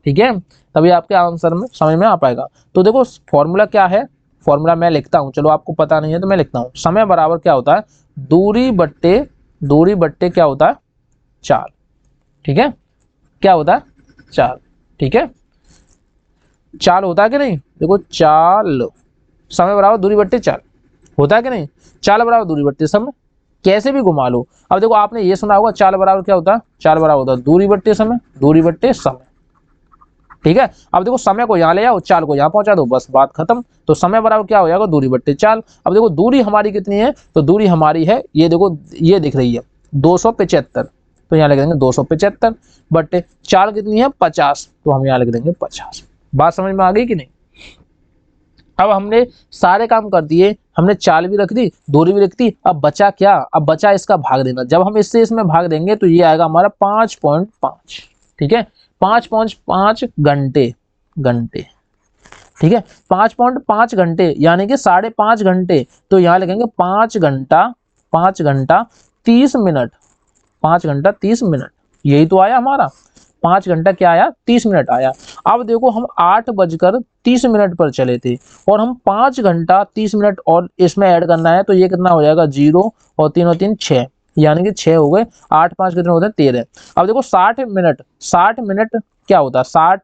ठीक है, तभी आपके आंसर में समझ में आ पाएगा। तो देखो फॉर्मूला क्या है, फॉर्मूला मैं लिखता हूं, चलो आपको पता नहीं है तो मैं लिखता हूं। समय बराबर क्या होता है, दूरी बट्टे क्या होता है चाल, ठीक है, क्या होता है चाल, ठीक है, चाल होता है कि नहीं। देखो चाल, समय बराबर दूरी बट्टे चाल होता है कि नहीं, चाल बराबर दूरी बट्टे समय, कैसे भी घुमा लो। अब देखो आपने ये सुना होगा चाल बराबर क्या होता है, चाल बराबर होता है दूरी बट्टे समय, दूरी बट्टे समय, ठीक है। अब देखो समय को यहाँ ले जाओ, चाल को यहाँ पहुंचा दो, बस बात खत्म। तो समय बराबर क्या हो जाएगा, दूरी बट्टे चाल। अब देखो दूरी हमारी कितनी है, तो दूरी हमारी है, ये देखो ये दिख रही है 275, तो यहाँ लिख देंगे 275 बट्टे चाल कितनी है 50, तो हम यहाँ लिख देंगे 50। बात समझ में आ गई कि नहीं। अब हमने सारे काम कर दिए, हमने चाल भी रख दी, दूरी भी रख दी, अब बचा क्या, अब बचा इसका भाग देना। जब हम इससे इसमें भाग देंगे तो ये आएगा हमारा 5.5, ठीक है, 5.5 घंटे, ठीक है, 5.5 घंटे यानी कि 5.5 घंटे। तो यहाँ लिखेंगे 5 घंटा 30 मिनट, 5 घंटा 30 मिनट, यही तो आया हमारा 5 घंटा क्या आया 30 मिनट आया। अब देखो हम 8:30 पर चले थे और हम 5 घंटा 30 मिनट और इसमें ऐड करना है, तो ये कितना हो जाएगा 0 और 3 और 3 6, यानी कि 6 हो गए, 8 5 कितने होते हैं 13। अब देखो 60 मिनट क्या होता है, 60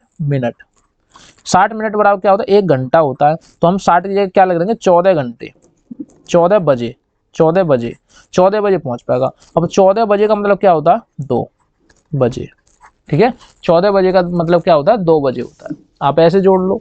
मिनट बराबर क्या होता है 1 घंटा होता है। तो हम 60 की जगह क्या लग देंगे 14 घंटे, 14 बजे पहुंच पाएगा। अब 14 बजे का मतलब क्या होता है 2 बजे, ठीक है, 14 बजे का मतलब क्या होता है 2 बजे होता है। आप ऐसे जोड़ लो,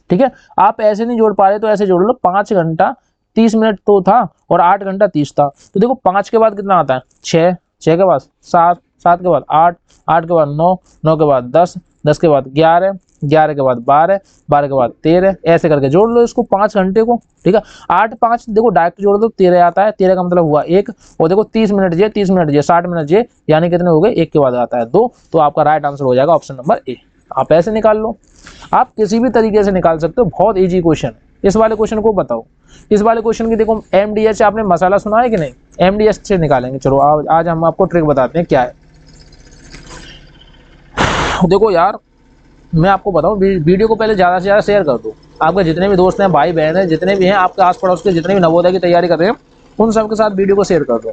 ठीक है, आप ऐसे नहीं जोड़ पा रहे तो ऐसे जोड़ लो, 5 घंटा 30 मिनट तो था और 8 घंटा 30 था। तो देखो 5 के बाद कितना आता है 6, 6 के बाद 7, 7 के बाद 8, 8 के बाद 9, 9 के बाद 10, 10 के बाद 11, 11 के बाद 12, 12 के बाद 13, ऐसे करके जोड़ लो इसको 5 घंटे को, ठीक है। 8 5 देखो डायरेक्ट जोड़ दो 13 आता है, 13 का मतलब हुआ 1, और देखो 30 मिनट जे 30 मिनट जे 60 मिनट जे, यानी कितने हो गए 1 के बाद आता है 2। तो आपका राइट आंसर हो जाएगा ऑप्शन नंबर ए। आप ऐसे निकाल लो, आप किसी भी तरीके से निकाल सकते हो, बहुत इजी क्वेश्चन है। इस वाले क्वेश्चन को बताओ, इस वाले क्वेश्चन की देखो एमडीएच आपने मसाला सुना है कि नहीं, एमडीएच से निकालेंगे। चलो आज हम आपको ट्रिक बताते हैं क्या है। देखो यार मैं आपको बताऊं, वीडियो को पहले ज़्यादा से ज़्यादा शेयर कर दो, आपके जितने भी दोस्त हैं भाई बहन हैं जितने भी हैं आपके आस पड़ोस के जितने भी नवोदय की तैयारी कर रहे हैं उन सबके साथ वीडियो को शेयर कर दो।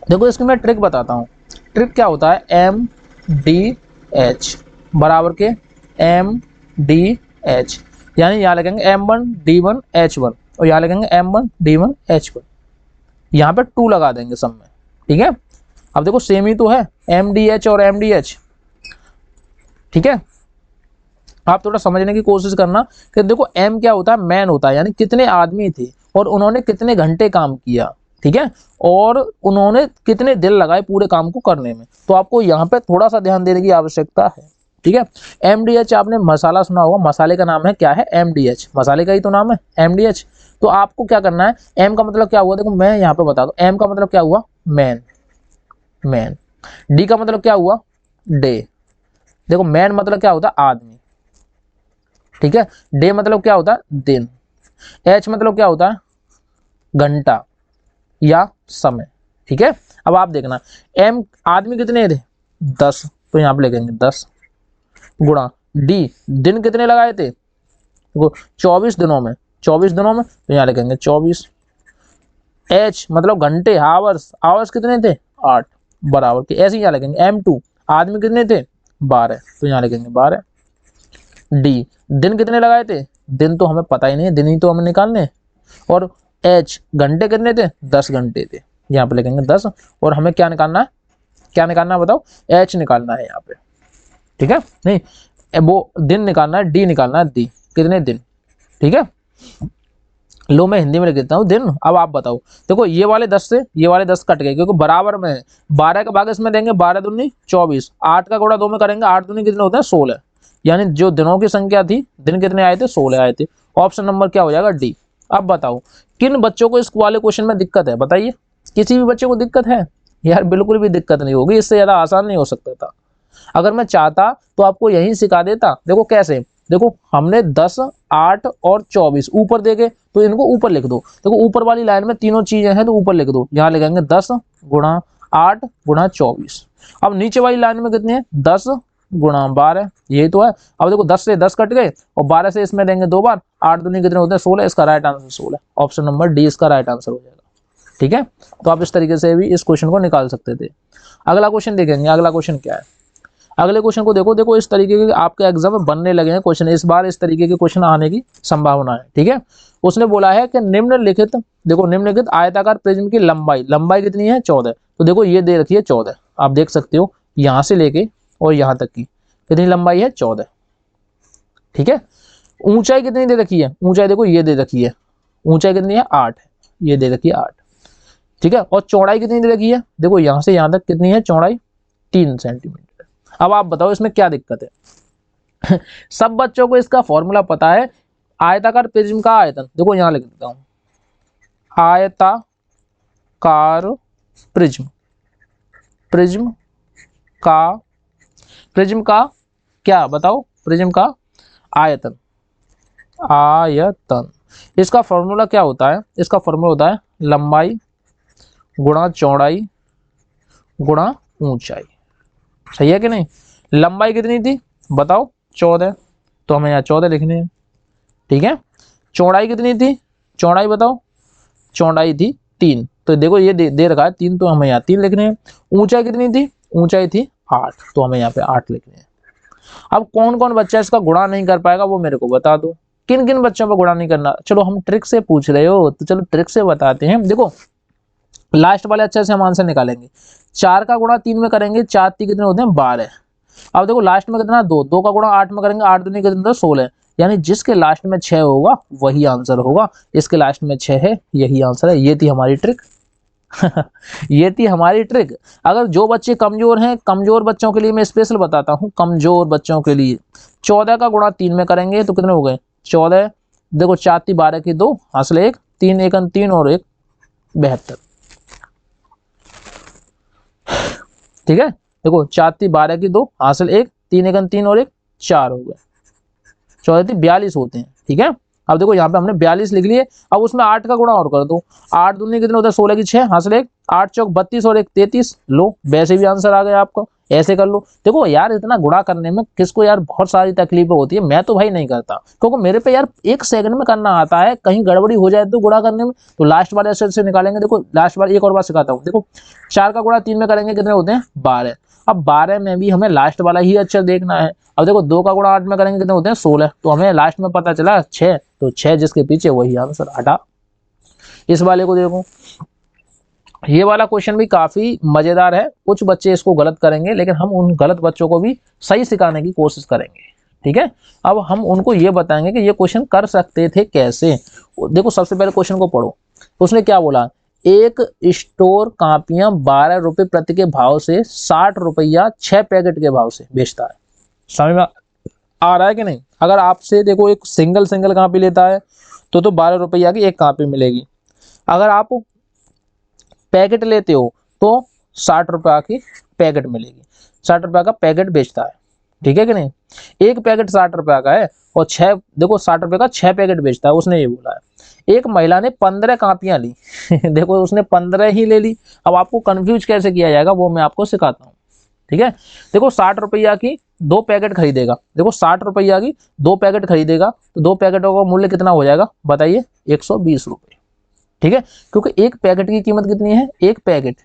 देखो इसकी मैं ट्रिक बताता हूँ। ट्रिक क्या होता है, एम डी एच बराबर के एम डी एच, यानी यहाँ लगेंगे M1 D1 H1 और यहाँ लगेंगे M1 D1 H1, यहाँ पे 2 लगा देंगे सब में, ठीक है। अब देखो सेम ही तो है MDH और MDH, ठीक है। आप थोड़ा समझने की कोशिश करना कि देखो M क्या होता है, मैन होता है, यानी कितने आदमी थे और उन्होंने कितने घंटे काम किया, ठीक है, और उन्होंने कितने दिन लगाए पूरे काम को करने में। तो आपको यहाँ पे थोड़ा सा ध्यान देने की आवश्यकता है, ठीक है। MDH आपने मसाला सुना होगा, मसाले का नाम है क्या है MDH, मसाले का ही तो नाम है MDH। तो आपको क्या करना है, M का मतलब क्या हुआ, देखो मैं यहाँ पे बता दूं, M का मतलब क्या हुआ मैन, D का मतलब क्या हुआ डे, देखो मैन मतलब क्या होता है आदमी, ठीक है, डे मतलब क्या होता है दिन, H मतलब क्या होता है घंटा या समय, ठीक है। अब आप देखना M आदमी कितने थे 10, तो यहाँ पे लिखेंगे 10 गुणा D दिन कितने लगाए थे, देखो 24 दिनों में, 24 दिनों में, तो यहाँ लिखेंगे 24। H मतलब घंटे आवर्स, आवर्स कितने थे 8 बराबर के, ऐसे यहाँ लिखेंगे M2 आदमी कितने थे 12, तो यहाँ लिखेंगे 12। D दिन कितने लगाए थे, दिन तो हमें पता ही नहीं है, दिन ही तो हमें निकालने, और H घंटे कितने थे 10 घंटे थे, यहाँ पे लिखेंगे 10। और हमें क्या निकालना है, क्या निकालना है बताओ, H निकालना है यहाँ पे, ठीक है, नहीं वो दिन निकालना है, डी निकालना है, डी कितने दिन, ठीक है। लो मैं हिंदी में लिख देता हूँ दिन। अब आप बताओ, देखो ये वाले 10 से ये वाले 10 कट गए क्योंकि बराबर में है। 12 का भाग इसमें देंगे, 12 दूनी 24, 8 का गुणा 2 में करेंगे, 8 दूनी कितने होते हैं 16, यानी जो दिनों की संख्या थी, दिन कितने आए थे 16 आए थे। ऑप्शन नंबर क्या हो जाएगा डी। अब बताओ किन बच्चों को इस वाले क्वेश्चन में दिक्कत है, बताइए किसी भी बच्चे को दिक्कत है यार, बिल्कुल भी दिक्कत नहीं होगी, इससे ज्यादा आसान नहीं हो सकता था। अगर मैं चाहता तो आपको यही सिखा देता। देखो कैसे, देखो हमने 10, 8 और 24 ऊपर देखे तो इनको ऊपर लिख दो। देखो ऊपर वाली लाइन में तीनों चीजें हैं तो ऊपर लिख दो, यहाँ लिखेंगे 10 गुणा 8 गुणा 24। अब नीचे वाली लाइन में कितनी है 10 गुणा 12, यही तो है। अब देखो 10 से 10 कट गए और 12 से इसमें देंगे 2 बार, 8 दूनी कितने होते हैं 16, इसका right answer 16, option number D इसका राइट आंसर हो जाएगा। ठीक है, तो आप इस तरीके से भी इस क्वेश्चन को निकाल सकते थे। अगला क्वेश्चन देखेंगे, अगला क्वेश्चन क्या है। अगले क्वेश्चन को देखो, देखो इस तरीके के आपके एग्जाम में बनने लगे हैं क्वेश्चन, इस बार इस तरीके के क्वेश्चन आने की संभावना है। ठीक है, उसने बोला है कि निम्नलिखित, देखो निम्नलिखित आयताकार प्रिज्म की लंबाई, लंबाई कितनी है 14। तो देखो ये दे रखी है 14, आप देख सकते हो यहाँ से लेके और यहाँ तक की कितनी लंबाई है 14। ठीक है, ऊंचाई कितनी दे रखी है, ऊंचाई देखो ये दे रखी है, ऊंचाई कितनी है 8, ये दे रखी है 8। ठीक है, और चौड़ाई कितनी दे रखी है, देखो यहाँ से यहाँ तक कितनी है चौड़ाई 3 सेंटीमीटर। अब आप बताओ इसमें क्या दिक्कत है। सब बच्चों को इसका फॉर्मूला पता है। आयताकार प्रिज्म का आयतन, देखो यहाँ लिख देता हूं, आयताकार प्रिज्म, प्रिज्म का क्या बताओ, प्रिज्म का आयतन, आयतन इसका फॉर्मूला क्या होता है, इसका फॉर्मूला होता है लंबाई गुणा चौड़ाई गुणा ऊंचाई। सही है कि नहीं। लंबाई कितनी थी बताओ 14, तो हमें यहाँ 14 लिखने हैं। ठीक है, चौड़ाई कितनी थी, चौड़ाई बताओ, चौड़ाई थी 3, तो देखो ये दे रखा है 3, तो हमें यहाँ 3 लिखने हैं। ऊंचाई कितनी थी, ऊंचाई थी 8, तो हमें यहाँ पे 8 लिखने हैं। अब कौन कौन बच्चा इसका गुणा नहीं कर पाएगा वो मेरे को बता दो, किन किन बच्चों पर गुणा नहीं करना। चलो हम ट्रिक से पूछ रहे हो तो चलो ट्रिक से बताते हैं। देखो लास्ट वाले अच्छे से हम आंसर निकालेंगे। 4 का गुणा 3 में करेंगे, 4 3 कितने होते हैं 12। अब देखो लास्ट में कितना 2, 2 का गुणा 8 में करेंगे, 8 दूनी कितने होते 16, यानी जिसके लास्ट में 6 होगा वही आंसर होगा। इसके लास्ट में 6 है, यही आंसर है। ये थी हमारी ट्रिक। ये थी हमारी ट्रिक। अगर जो बच्चे कमजोर हैं, कमजोर बच्चों के लिए मैं स्पेशल बताता हूँ, कमजोर बच्चों के लिए 14 का गुणा 3 में करेंगे तो कितने हो गए 14, देखो 4 3 12 की 2 हासिल 1, 3 1 3 और 1 72। ठीक है, देखो 4 3 12 की 2 हासिल 1, 3 1 3 और 1 4 हो गए, 14 3 42 होते हैं। ठीक है, अब देखो यहाँ पे हमने 42 लिख लिए। अब उसमें 8 का गुणा और कर दो, 8 दूनी कितने होता है 16 की 6 हासिल 1, 8 चौक 32 और 1 33। लो वैसे भी आंसर आ गया आपका, ऐसे कर लो। देखो यार इतना गुणा करने में किसको यार बहुत सारी तकलीफें होती है, मैं तो भाई नहीं करता क्योंकि मेरे पे यार 1 सेकंड में करना आता है, कहीं गड़बड़ी हो जाए तो गुणा करने में। तो लास्ट वाले से निकालेंगे। देखो लास्ट बार एक और बात सिखाता हूँ, देखो 4 का गुणा 3 में करेंगे कितने होते हैं 12। अब 12 में भी हमें लास्ट वाला ही अक्षर देखना है। अब देखो 2 का गुणा 8 में करेंगे कितने होते हैं 16, तो हमें लास्ट में पता चला 6, तो 6 जिसके पीछे वही आंसर, हटा। इस वाले को देखो, ये वाला क्वेश्चन भी काफी मजेदार है। कुछ बच्चे इसको गलत करेंगे लेकिन हम उन गलत बच्चों को भी सही सिखाने की कोशिश करेंगे। ठीक है, अब हम उनको ये बताएंगे कि ये क्वेश्चन कर सकते थे कैसे। देखो सबसे पहले क्वेश्चन को पढ़ो, तो उसने क्या बोला, एक स्टोर कापियां 12 रुपए प्रति के भाव से 60 रुपया 6 पैकेट के भाव से बेचता है। समझ में आ रहा है कि नहीं। अगर आपसे देखो एक सिंगल कापी लेता है तो 12 रुपया की एक कापी मिलेगी। अगर आप पैकेट लेते हो तो 60 रुपया की पैकेट मिलेगी, 60 रुपया का पैकेट बेचता है। ठीक है कि नहीं, एक पैकेट 60 रुपया का है और 6, देखो 60 रुपये का 6 पैकेट बेचता है, उसने ये बोला है। एक महिला ने 15 कापियां ली। देखो उसने 15 ही ले ली। अब आपको कंफ्यूज कैसे किया जाएगा वो मैं आपको सिखाता हूँ। ठीक है, देखो 60 रुपया की 2 पैकेट खरीदेगा, देखो 60 रुपया की 2 पैकेट खरीदेगा तो 2 पैकेटों का मूल्य कितना हो जाएगा बताइए 120 रुपये। ठीक है, क्योंकि एक पैकेट की कीमत कितनी है, एक पैकेट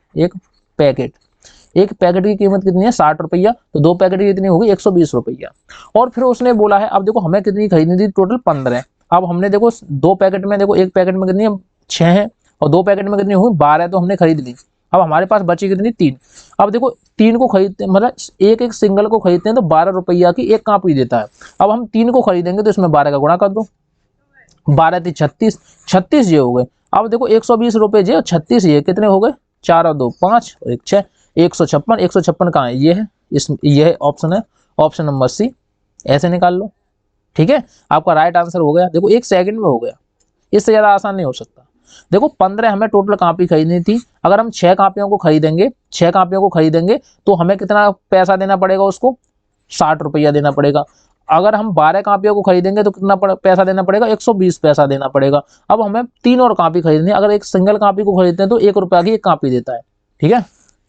की कीमत कितनी है 60 रुपया, तो 2 पैकेट की कितनी होगी 120 रुपया। और फिर उसने बोला है, अब देखो हमें कितनी खरीदनी थी टोटल 15। अब हमने देखो 2 पैकेट में, देखो एक पैकेट में कितनी 6 है और 2 पैकेट में कितनी हुई 12, तो हमने खरीद ली। अब हमारे पास बची कितनी 3। अब देखो 3 को खरीदते मतलब एक एक सिंगल को खरीदते हैं तो 12 रुपया की एक कॉपी देता है। अब हम 3 को खरीदेंगे तो इसमें 12 का गुणा कर दो, 12 × 36, 36 ये हो गए। अब देखो 120 रुपये जे 36 ये कितने हो गए, 4 और 2 5 और 1 6, 156। 156 कहाँ है, ये है, ये ऑप्शन है, ऑप्शन नंबर सी, ऐसे निकाल लो। ठीक है, आपका राइट आंसर हो गया। देखो 1 सेकंड में हो गया, इससे ज़्यादा आसान नहीं हो सकता। देखो 15 हमें टोटल कॉपी खरीदनी थी, अगर हम 6 कॉपियों को खरीदेंगे, 6 कॉपियों को खरीदेंगे तो हमें कितना पैसा देना पड़ेगा, उसको 60 रुपया देना पड़ेगा। अगर हम 12 कॉपियों को खरीदेंगे तो कितना पैसा देना पड़ेगा, 120 पैसा देना पड़ेगा। अब हमें 3 और कॉपी खरीदनी है, अगर एक सिंगल कॉपी को खरीदते हैं तो 1 रुपया की एक कॉपी देता है। ठीक है,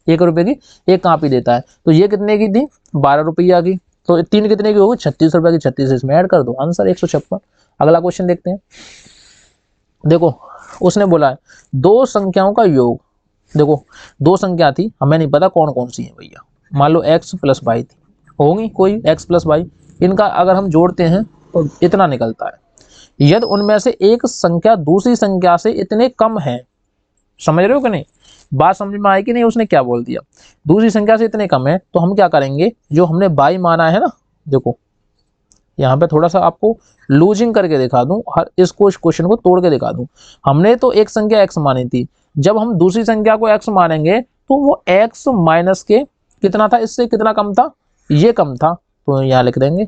1 रुपये की एक कॉपी देता है। तो ये कितने की थी, 12 रुपया की। तो 3 कितने की होगी, 36 रुपये की, 36 इसमें ऐड कर दो, आंसर 156। अगला क्वेश्चन देखते हैं। देखो उसने बोला है 2 संख्याओं का योग। देखो 2 संख्या थी, हमें नहीं पता कौन कौन सी है भैया। मान लो x + y थी, होंगी कोई x + y, इनका अगर हम जोड़ते हैं तो इतना निकलता है। यदि उनमें से एक संख्या दूसरी संख्या से इतने कम है, समझ रहे हो कि नहीं, बात समझ में आई कि नहीं, उसने क्या बोल दिया, दूसरी संख्या से इतने कम है तो हम क्या करेंगे, जो हमने y माना है ना, देखो यहाँ पे थोड़ा सा आपको लूजिंग करके दिखा दूं, हर इस क्वेश्चन को तोड़ के दिखा दूं। हमने तो एक संख्या x मानी थी, जब हम दूसरी संख्या को x मानेंगे तो वो x माइनस के कितना था, इससे कितना कम था, ये कम था, तो यहाँ लिख देंगे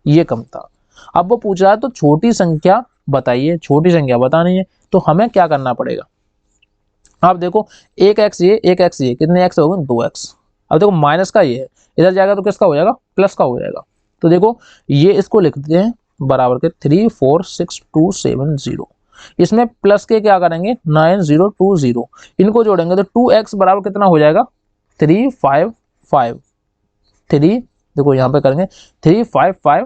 ये कम था। अब वो पूछ रहा है तो छोटी संख्या बताइए, छोटी संख्या बतानी है, तो हमें क्या करना पड़ेगा। अब देखो 1x ये 1x ये कितने x हो गए, 2x। अब देखो माइनस का ये है, इधर जाएगा तो किसका हो जाएगा, प्लस का हो जाएगा। तो देखो ये इसको लिखते हैं बराबर के 34627 इसमें प्लस के क्या करेंगे 9020, इनको जोड़ेंगे तो 2x बराबर कितना हो जाएगा 355 3, देखो यहाँ पे करेंगे 355,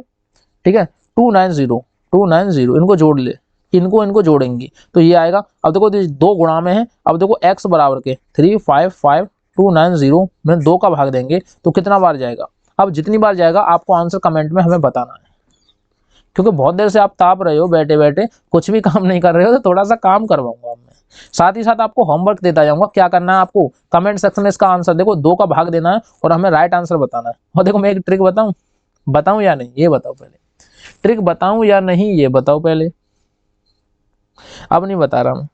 ठीक है 290 इनको जोड़ ले, इनको जोड़ेंगे तो ये आएगा। अब देखो 2 गुणा में है, अब देखो x बराबर के 355 290 में 2 का भाग देंगे तो कितना बार जाएगा। अब जितनी बार जाएगा आपको आंसर कमेंट में हमें बताना है, क्योंकि बहुत देर से आप ताप रहे हो, बैठे बैठे कुछ भी काम नहीं कर रहे हो, तो थोड़ा सा काम करवाऊंगा मैं, साथ ही साथ आपको होमवर्क देता जाऊंगा। क्या करना है आपको, कमेंट सेक्शन में इसका आंसर देखो 2 का भाग देना है और हमें राइट आंसर बताना है। और देखो मैं एक ट्रिक बताऊं या नहीं, ये बताओ पहले, ट्रिक बताऊं या नहीं ये बताओ पहले। अब नहीं बता रहा मैं,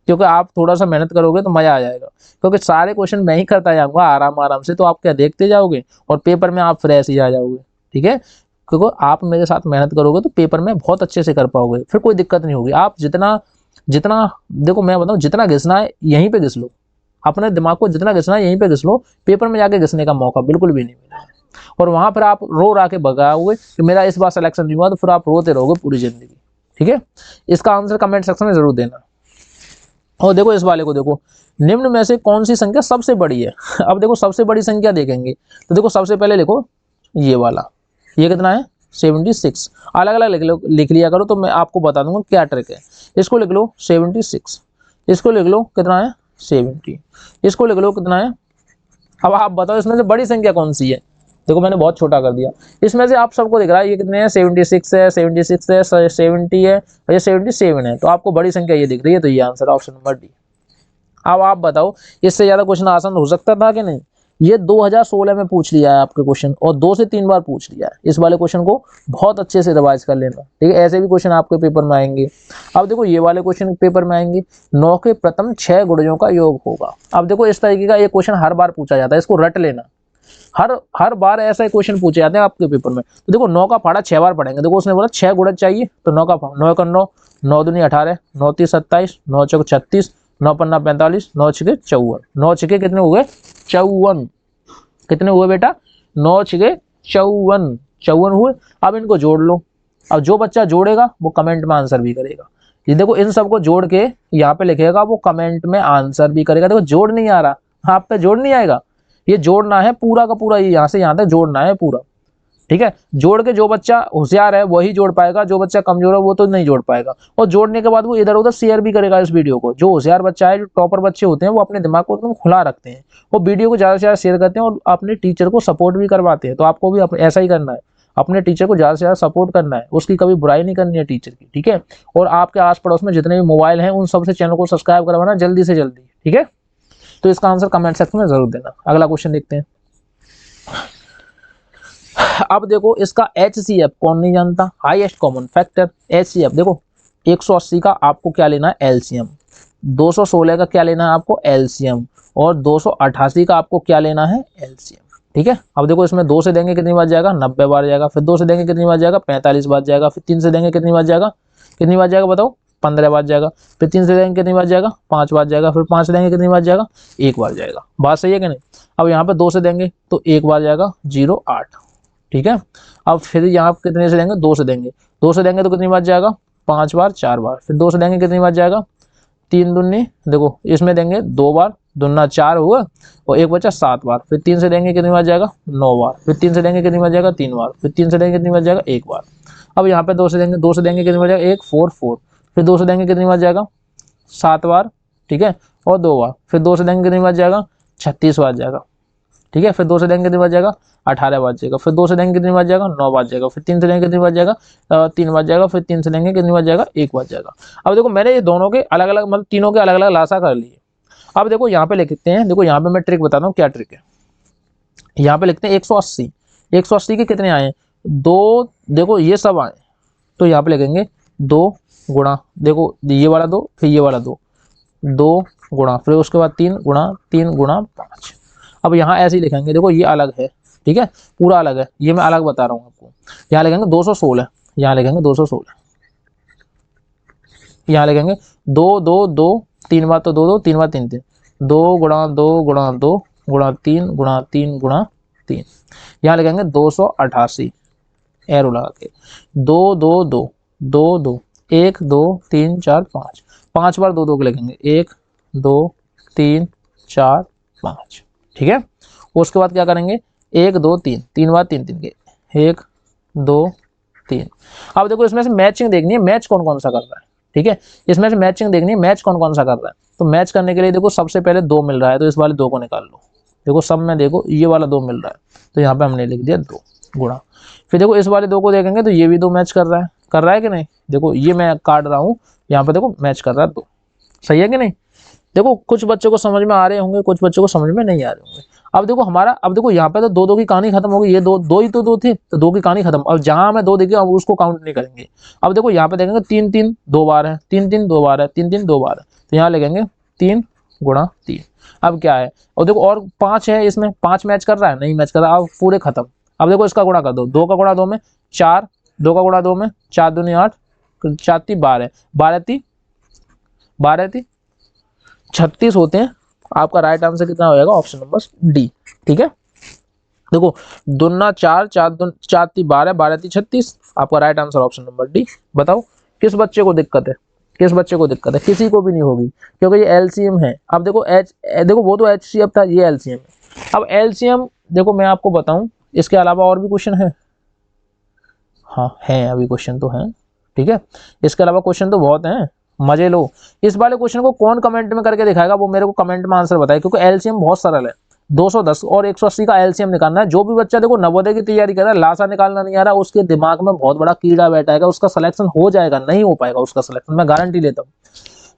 क्योंकि आप थोड़ा सा मेहनत करोगे तो मजा आ जाएगा, क्योंकि सारे क्वेश्चन मैं ही करता जाऊंगा आराम से, तो आप क्या देखते जाओगे और पेपर में आप फ्रेश ही आ जाओगे। ठीक है, क्योंकि आप मेरे साथ मेहनत करोगे तो पेपर में बहुत अच्छे से कर पाओगे, फिर कोई दिक्कत नहीं होगी। आप जितना देखो मैं बताऊं, जितना घिसना है यहीं पे घिस लो, अपने दिमाग को जितना घिसना है यहीं पे घिस लो, पेपर में जाके घिसने का मौका बिल्कुल भी नहीं मिलेगा। और वहां पर आप रो रा के भगाओगे कि मेरा इस बार सिलेक्शन नहीं हुआ, तो फिर आप रोते रहोगे पूरी जिंदगी। ठीक है, इसका आंसर कमेंट सेक्शन में जरूर देना। और देखो इस वाले को देखो, निम्न में से कौन सी संख्या सबसे बड़ी है। अब देखो सबसे बड़ी संख्या देखेंगे तो देखो सबसे पहले लिखो ये वाला, ये कितना है 76, अलग अलग लिख लिया करो, तो मैं आपको बता दूंगा क्या ट्रिक है। इसको लिख लो 76, इसको लिख लो कितना है 70, इसको लिख लो कितना है। अब आप बताओ इसमें से बड़ी संख्या कौन सी है। देखो मैंने बहुत छोटा कर दिया, इसमें से आप सबको दिख रहा है ये कितने हैं 76 है, 76 है, 70 है और ये 77 है, तो आपको बड़ी संख्या ये दिख रही है, तो ये आंसर ऑप्शन नंबर डी। अब आप बताओ इससे ज्यादा क्वेश्चन आसान हो सकता था कि नहीं। ये 2016 में पूछ लिया है आपके क्वेश्चन, और 2 से 3 बार पूछ लिया है। इस वाले क्वेश्चन को बहुत अच्छे से रिवाइज कर लेना, ठीक है, ऐसे भी क्वेश्चन आपके पेपर में आएंगे। अब देखो ये वाले क्वेश्चन पेपर में आएंगे, 9 के प्रथम 6 गुणजों का योग होगा। अब देखो इस तरीके का ये क्वेश्चन हर बार पूछा जाता है, इसको रट लेना, हर बार ऐसा क्वेश्चन पूछे जाते हैं आपके पेपर में। तो देखो 9 का पहाड़ा 6 बार पढ़ेंगे, देखो उसने बोला 6 गुणज चाहिए, तो 9 का 9 का 9, 9 दूनी 18, 9 तीस 27, 9 चौक 36, 9 पन्ना 45, 9 छिके 54, 9 छिके कितने हुए 54, कितने हुए बेटा 9 छिके 54 हुए। अब इनको जोड़ लो, अब जो बच्चा जोड़ेगा वो कमेंट में आंसर भी करेगा। ये देखो इन सबको जोड़ के यहाँ पे लिखेगा, वो कमेंट में आंसर भी करेगा। देखो जोड़ नहीं आ रहा, आप पे जोड़ नहीं आएगा, ये जोड़ना है पूरा का पूरा, ये यहाँ से यहाँ तक जोड़ना है पूरा। ठीक है, जोड़ के जो बच्चा होशियार है वही जोड़ पाएगा, जो बच्चा कमजोर है वो तो नहीं जोड़ पाएगा। और जोड़ने के बाद वो इधर उधर शेयर भी करेगा इस वीडियो को। जो होशियार बच्चा है, जो टॉपर बच्चे होते हैं, वो अपने दिमाग को एकदम खुला रखते हैं, वो वीडियो को ज्यादा से ज्यादा शेयर करते हैं और अपने टीचर को सपोर्ट भी करवाते हैं। तो आपको भी ऐसा ही करना है, अपने टीचर को ज्यादा से ज्यादा सपोर्ट करना है, उसकी कभी बुराई नहीं करनी है टीचर की। ठीक है, और आपके आस पड़ोस में जितने भी मोबाइल हैं उन सबसे चैनल को सब्सक्राइब करवाना जल्दी से जल्दी। ठीक है, तो इसका आंसर कमेंट सेक्शन में जरूर देना। अगला क्वेश्चन देखते हैं। अब देखो इसका HCF कौन नहीं जानता, हाईएस्ट कॉमन फैक्टर। HCF देखो 180 का आपको क्या लेना है एलसीएम, 216 का क्या लेना है आपको एलसीएम, और 288 का आपको क्या लेना है एलसीएम। ठीक है, अब देखो इसमें 2 से देंगे कितनी बार जाएगा 90 बार जाएगा, फिर 2 से देंगे कितनी बार जाएगा 45 बार जाएगा, फिर 3 से देंगे कितनी बार जाएगा, कितनी बार जाएगा बताओ 15 बार जाएगा, फिर 3 से देंगे कितनी बार जाएगा 5 बार जाएगा, फिर 5 से देंगे कितनी बार जाएगा 1 बार जाएगा। बात सही है कि नहीं। अब यहाँ पे 2 से देंगे तो 1 बार जाएगा 08। ठीक है, अब फिर यहाँ कितने से देंगे 2 से देंगे, 2 से देंगे तो कितनी बार जाएगा 5 बार 4 बार, फिर 2 से देंगे कितनी बार जाएगा 3 दूनी देखो इसमें देंगे 2 बार, दुना 4 हुआ और 1 बचा 7 बार, फिर 3 से देंगे कितनी बार जाएगा 9 बार, फिर 3 से देंगे कितनी बार जाएगा 3 बार, फिर 3 से देंगे कितनी बार जाएगा 1 बार। अब यहाँ पे 2 से देंगे, 2 से देंगे कितनी बार जाएगा 1 4 4, फिर 2 से देंगे कितनी बार जाएगा 7 बार। ठीक है, और 2 बार, फिर 2 से देंगे कितनी बार जाएगा 36 बार जाएगा। ठीक है, फिर 2 से देंगे कितनी बार जाएगा 18 बार जाएगा, फिर 2 से देंगे कितनी बार जाएगा 9 बार जाएगा, फिर 3 से देंगे कितनी बार जाएगा 3 बार जाएगा, फिर 3 से देंगे कितनी बार जाएगा 1 बार जाएगा। अब देखो मैंने ये दोनों के अलग अलग मतलब तीनों के अलग अलग लासा कर लिए। अब देखो यहाँ पे लिखते हैं, देखो यहाँ पे मैं ट्रिक बताता हूँ क्या ट्रिक है। यहाँ पे लिखते हैं 180, 180 के कितने आए 2, देखो ये सब आए तो यहाँ पे लिखेंगे 2 गुणा देखो ये वाला 2 फिर ये वाला 2, 2 गुणा फिर उसके बाद 3 गुणा 3 गुणा 5। अब यहाँ ऐसे ही लिखेंगे, देखो ये अलग है, ठीक है पूरा अलग है, ये मैं अलग बता रहा हूँ आपको। यहाँ लिखेंगे 216, यहाँ लिखेंगे 216, यहाँ लिखेंगे 2 2 2 3 बार तो 2 2 3 बार 3 3, 2 गुणा 2 गुणा 2 गुणा 3 गुणा 3 गुणा 3। यहाँ लिखेंगे 288 एरो लगा के 2 2 2 2 2 1 2 3 4 5, 5 बार 2 2 के लिखेंगे 1 2 3 4 5। ठीक है, उसके बाद क्या करेंगे 1 2 3, 3 बार 3 3 के 1 2 3। अब देखो इसमें से मैचिंग देखनी है, मैच कौन कौन सा कर रहा है। ठीक है, इसमें से मैचिंग देखनी है, मैच कौन कौन सा कर रहा है। तो मैच करने के लिए देखो सबसे पहले 2 मिल रहा है तो इस वाले 2 को निकाल लो। देखो सब में देखो ये वाला 2 मिल रहा है तो यहाँ पे हमने लिख दिया 2 गुणा। फिर देखो इस वाले 2 को देखेंगे तो ये भी 2 मैच कर रहा है कि नहीं। देखो ये मैं काट रहा हूँ, यहाँ पे देखो मैच कर रहा है 2, सही है कि नहीं। देखो कुछ बच्चों को समझ में आ रहे होंगे, कुछ बच्चों को समझ में नहीं आ रहे होंगे। अब देखो हमारा, अब देखो यहाँ पे तो 2 2 की कहानी खत्म हो गई, ये 2 ही तो 2 थे तो 2 की कहानी खत्म। अब जहां हमें 2 दिखे अब उसको काउंट नहीं करेंगे। अब देखो यहाँ पे देखेंगे 3 3 2 बार है, 3 3 2 बार है, 3 3 2 बार है, तो यहाँ लिखेंगे 3 गुणा 3। अब क्या है, और देखो और 5 है, इसमें 5 मैच कर रहा है नहीं मैच कर रहा, अब पूरे खत्म। अब देखो इसका गुणा कर दो, 2 का गुणा 2 में 4, 2 का गुणा 2 में 4 दूनी 8, 4 3 12, 12 3 36 होते हैं। आपका राइट आंसर कितना हो जाएगा ऑप्शन नंबर डी। ठीक है, देखो दुना 4 4 4 3 12 12 3 36, आपका right answer option number D. बताओ किस बच्चे को दिक्कत है, किस बच्चे को दिक्कत है, किसी को भी नहीं होगी क्योंकि ये एलसीएम है। अब देखो देखो वो तो एचसीएफ था, ये एलसीएम है। अब एलसीएम देखो मैं आपको बताऊं, इसके अलावा और भी क्वेश्चन है, हाँ है अभी क्वेश्चन तो है। ठीक है, इसके अलावा क्वेश्चन तो बहुत हैं, मजे लो। इस वाले क्वेश्चन को कौन कमेंट में करके दिखाएगा वो मेरे को कमेंट में आंसर बताए, क्योंकि एलसीएम बहुत सरल है। 210 और 180 का एलसीएम निकालना है। जो भी बच्चा देखो नवोदय की तैयारी कर रहा है, लासा निकालना नहीं आ रहा, उसके दिमाग में बहुत बड़ा कीड़ा बैठाएगा, उसका सिलेक्शन हो जाएगा, नहीं हो पाएगा उसका सिलेक्शन, मैं गारंटी लेता हूँ।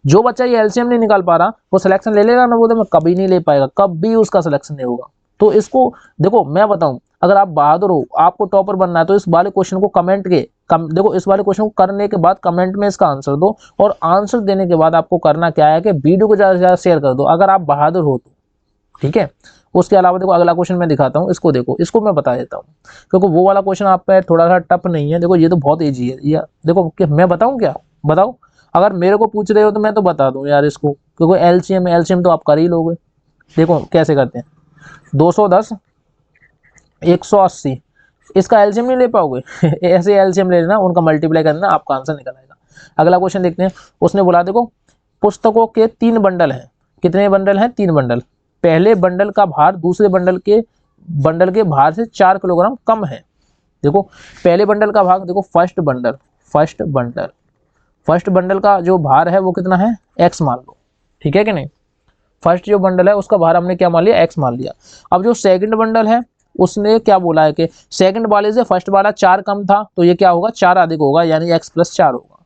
जो बच्चा ये एलसीएम नहीं निकाल पा रहा वो सिलेक्शन ले लेगा नवोदय में, कभी नहीं ले पाएगा, कभी उसका सिलेक्शन नहीं होगा। तो इसको देखो मैं बताऊं, अगर आप बहादुर हो, आपको टॉपर बनना है, तो इस वाले क्वेश्चन को कमेंट के देखो इस वाले क्वेश्चन को करने के बाद कमेंट में इसका आंसर दो, और आंसर देने के बाद आपको करना क्या है कि वीडियो को ज्यादा से ज्यादा शेयर कर दो, अगर आप बहादुर हो तो। ठीक है, उसके अलावा देखो अगला क्वेश्चन मैं दिखाता हूँ, इसको देखो, इसको मैं बता देता हूँ, क्योंकि वो वाला क्वेश्चन आप पे थोड़ा सा टफ नहीं है। देखो ये तो बहुत ईजी है, ये देखो मैं बताऊँ क्या, बताओ। अगर मेरे को पूछ रहे हो तो मैं तो बता दूं यार इसको, क्योंकि एलसीएम तो आप कर ही लोगे। देखो कैसे करते हैं, 210 180, इसका एलसीएम नहीं ले पाओगे ऐसे एलसीएम ले लेना, उनका मल्टीप्लाई करना, आपका आंसर निकल आएगा। अगला क्वेश्चन देखते हैं, उसने बोला देखो पुस्तकों के 3 बंडल हैं, कितने बंडल हैं 3 बंडल। पहले बंडल का भार दूसरे बंडल के भार से 4 किलोग्राम कम है। देखो पहले बंडल का भाग, देखो फर्स्ट बंडल का जो भार है वो कितना है x मान लो, ठीक है कि नहीं। फर्स्ट जो बंडल है उसका भार हमने क्या मान लिया x मान लिया। अब जो सेकंड बंडल है उसने क्या बोला है कि सेकंड वाले से फर्स्ट वाला 4 कम था, तो ये क्या होगा 4 अधिक होगा, यानी x + 4 होगा।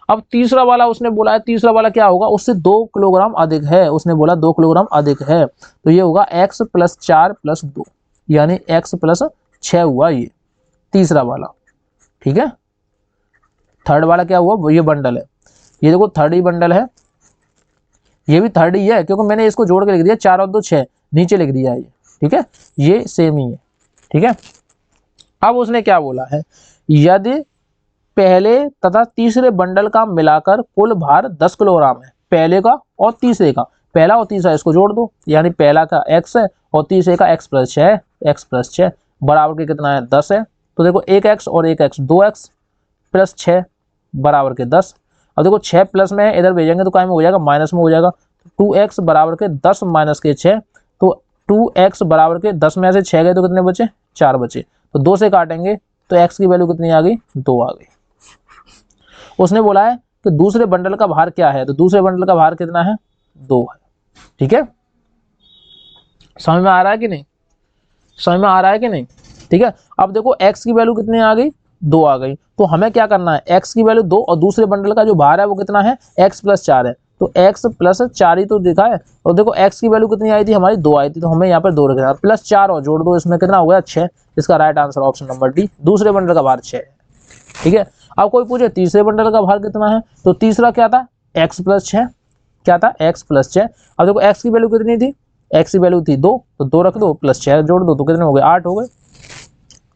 अब तीसरा वाला उसने बोला है, तीसरा वाला क्या होगा, उससे 2 किलोग्राम अधिक है, उसने बोला 2 किलोग्राम अधिक है, तो ये होगा x + 4 + 2 यानी x + 6 हुआ ये तीसरा वाला। ठीक है, थर्ड वाला क्या हुआ, ये बंडल है, ये देखो थर्ड ही बंडल है, ये भी थर्ड ही है क्योंकि मैंने इसको जोड़ के लिख दिया 4 और 2 6 नीचे लिख दिया ये। ठीक है, ये सेम ही है। ठीक है, अब उसने क्या बोला है, यदि पहले तथा तीसरे बंडल का मिलाकर कुल भार 10 किलोग्राम है, पहले का और तीसरे का, पहला और तीसरा इसको जोड़ दो, यानी पहला का x है और तीसरे का x + 6 है, x + 6 बराबर के कितना है 10 है, तो देखो 1x और 1x 2x + 6 बराबर के 10। अब देखो 6 प्लस में इधर भेजेंगे तो काय में हो जाएगा, माइनस में हो जाएगा, 2x बराबर के 10 - के 6, तो 2x बराबर के 10 में से 6 गए तो कितने बचे, 4 बचे, तो 2 से काटेंगे तो x की वैल्यू कितनी आ गई, 2 आ गई। उसने बोला है कि दूसरे बंडल का भार क्या है, तो दूसरे बंडल का भार कितना है, 2 है। ठीक है, समझ में आ रहा है कि नहीं, समझ में आ रहा है कि नहीं। ठीक है, अब देखो x की वैल्यू कितनी आ गई, 2 आ गई, तो हमें क्या करना है, x की वैल्यू 2 और दूसरे बंडल का जो भार है वो कितना है, x + 4 है, तो x + 4 ही तो दिखा है, और देखो x की वैल्यू कितनी आई थी हमारी, 2 आई थी, तो हमें यहाँ पर 2 रखना है, +4 और जोड़ दो, इसमें कितना हो गया 6, इसका right answer option number D, दूसरे बंडल का भार 6 है। ठीक है, अब कोई पूछे तीसरे बंडल का भार कितना है, तो तीसरा क्या था, x + 6, क्या था, x + 6। अब देखो x की वैल्यू कितनी थी, x की वैल्यू थी 2, तो 2 रख दो, +6 जोड़ दो, तो कितने हो गए, 8 हो गए।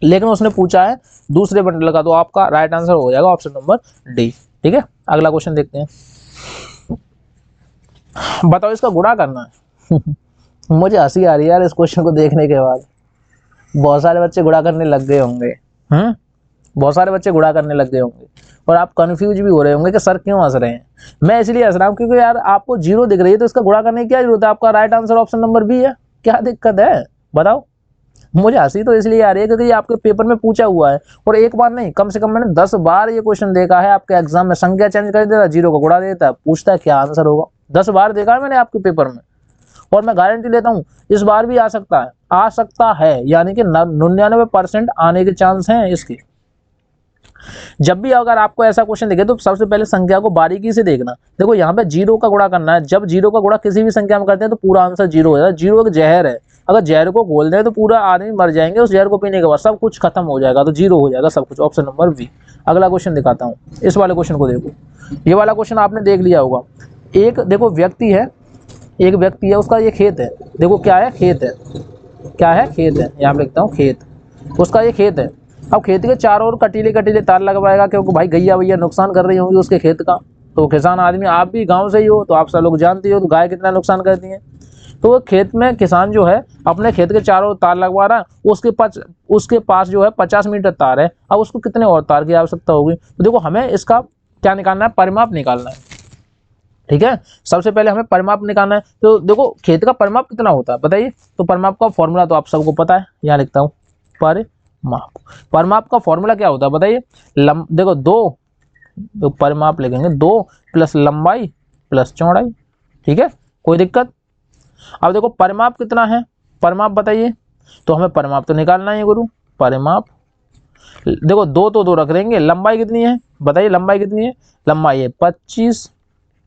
लेकिन उसने पूछा है दूसरे बंडल का, तो आपका राइट आंसर हो जाएगा ऑप्शन नंबर डी। ठीक है, अगला क्वेश्चन देखते हैं, बताओ इसका गुणा करना है। मुझे हंसी आ रही है यार इस क्वेश्चन को देखने के बाद, बहुत सारे बच्चे गुणा करने लग गए होंगे, बहुत सारे बच्चे गुणा करने लग गए होंगे, और आप कंफ्यूज भी हो रहे होंगे कि सर क्यों हंस रहे हैं। मैं इसलिए हंस रहा हूँ क्योंकि यार आपको 0 दिख रही है, तो इसका गुणा करने की क्या जरूरत है, आपका right answer option number B है, क्या दिक्कत है बताओ। मुझे हंसी तो इसलिए आ रही है क्योंकि ये आपके पेपर में पूछा हुआ है, और एक बार नहीं कम से कम मैंने 10 बार ये क्वेश्चन देखा है आपके एग्जाम में, संख्या चेंज कर देता, 0 को गुणा देता है, पूछता है क्या आंसर होगा, 10 बार देखा है मैंने आपके पेपर में, और मैं गारंटी लेता हूँ इस बार भी आ सकता है, यानी कि 99% आने के चांस हैं इसके। जब भी अगर आपको ऐसा क्वेश्चन दिखे तो सबसे पहले संख्या को बारीकी से देखना, देखो यहाँ पे 0 का गुणा करना है, जब 0 का गुणा किसी भी संख्या में करते हैं तो पूरा आंसर 0 हो जाता है। 0 एक जहर है, अगर जहर को घोल दें तो पूरा आदमी मर जाएंगे, उस जहर को पीने के बाद सब कुछ खत्म हो जाएगा, तो 0 हो जाएगा सब कुछ, ऑप्शन नंबर बी। अगला क्वेश्चन दिखाता हूँ, इस वाले क्वेश्चन को देखो, ये वाला क्वेश्चन आपने देख लिया होगा। एक देखो व्यक्ति है, एक व्यक्ति है, उसका ये खेत है, देखो क्या है, खेत है, क्या है, खेत है, यहाँ पे लिखता हूँ खेत, उसका ये खेत है। अब खेत के चारों ओर कटीले कटीले तार लगवाएगा, क्योंकि भाई गैया भैया नुकसान कर रही होंगी उसके खेत का, तो किसान आदमी, आप भी गांव से ही हो तो आप सब लोग जानते हो तो गाय कितना नुकसान करती है। तो वो खेत में किसान जो है अपने खेत के चारों ओर तार लगवा रहा है, उसके पास जो है 50 मीटर तार है, अब उसको कितने और तार की आवश्यकता होगी, तो देखो हमें इसका क्या निकालना है, परिमाप निकालना है। ठीक है, सबसे पहले हमें परिमाप निकालना है, तो देखो खेत का परिमाप कितना होता है बताइए, तो परिमाप का फॉर्मूला तो आप सबको पता है, यहाँ लिखता हूँ परिमाप। परिमाप का फॉर्मूला क्या होता है बताइए, देखो 2, तो परिमाप लिखेंगे 2 + लंबाई + चौड़ाई। ठीक है, कोई दिक्कत। अब देखो परिमाप कितना है, परिमाप बताइए, तो हमें परिमाप तो निकालना है गुरु, परिमाप देखो 2 तो 2 रख देंगे, लंबाई कितनी है बताइए, लंबाई कितनी है, लंबाई है 25,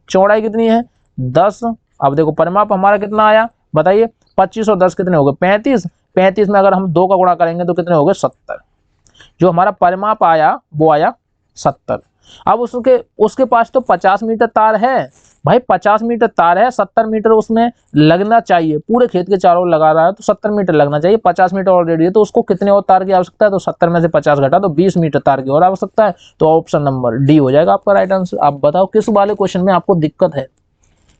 चौड़ाई कितनी है 10। अब देखो परिमाप हमारा कितना आया बताइए, 25 और 10 कितने हो गए 35, 35 में अगर हम 2 का गुणा करेंगे तो कितने हो गए 70, जो हमारा परिमाप आया वो आया 70। अब उसके पास तो 50 मीटर तार है भाई, 50 मीटर तार है, 70 मीटर उसमें लगना चाहिए, पूरे खेत के चारों लगा रहा है तो 70 मीटर लगना चाहिए, 50 मीटर ऑलरेडी है, तो उसको कितने और तार की आवश्यकता है, तो 70 में से 50 घटा तो 20 मीटर तार की और आवश्यकता है, तो ऑप्शन नंबर डी हो जाएगा आपका राइट आंसर। आप बताओ किस वाले क्वेश्चन में आपको दिक्कत है।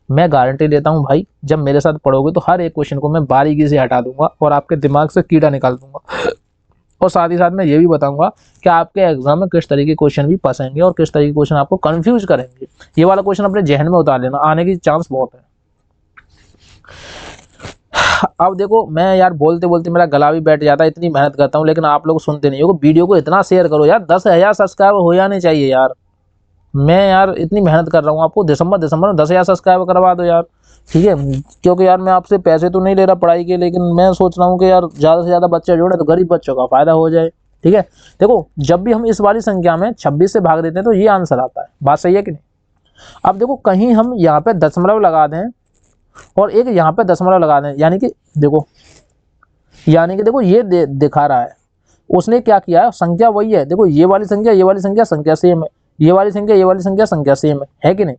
मैं गारंटी देता हूं भाई, जब मेरे साथ पढ़ोगे तो हर एक क्वेश्चन को मैं बारीकी से हटा दूंगा और आपके दिमाग से कीड़ा निकाल दूंगा, और साथ ही साथ मैं ये भी बताऊंगा कि आपके एग्जाम में किस तरीके के क्वेश्चन भी फंसेंगे और किस तरीके के क्वेश्चन आपको कंफ्यूज करेंगे। ये वाला क्वेश्चन अपने जहन में उतार लेना, आने की चांस बहुत है। अब देखो मैं यार बोलते बोलते मेरा गला भी बैठ जाता है, इतनी मेहनत करता हूँ लेकिन आप लोग सुनते नहीं हो। वीडियो को इतना शेयर करो यार, 10,000 सब्सक्राइबर हो जाने चाहिए यार। मैं यार इतनी मेहनत कर रहा हूँ, आपको दिसंबर में 10,000 सब्सक्राइबर करवा दो यार, ठीक है। क्योंकि यार मैं आपसे पैसे तो नहीं ले रहा पढ़ाई के, लेकिन मैं सोच रहा हूँ कि यार ज़्यादा से ज़्यादा बच्चे जोड़े तो गरीब बच्चों का फ़ायदा हो जाए, ठीक है। देखो जब भी हम इस वाली संख्या में 26 से भाग देते हैं तो ये आंसर आता है, बात सही है कि नहीं। अब देखो कहीं हम यहाँ पे दशमलव लगा दें और एक यहाँ पे दशमलव लगा दें, यानी कि देखो ये दिखा रहा है, उसने क्या किया है, संख्या वही है। देखो ये वाली संख्या संख्या सेम है, ये वाली संख्या संख्या सेम है कि नहीं,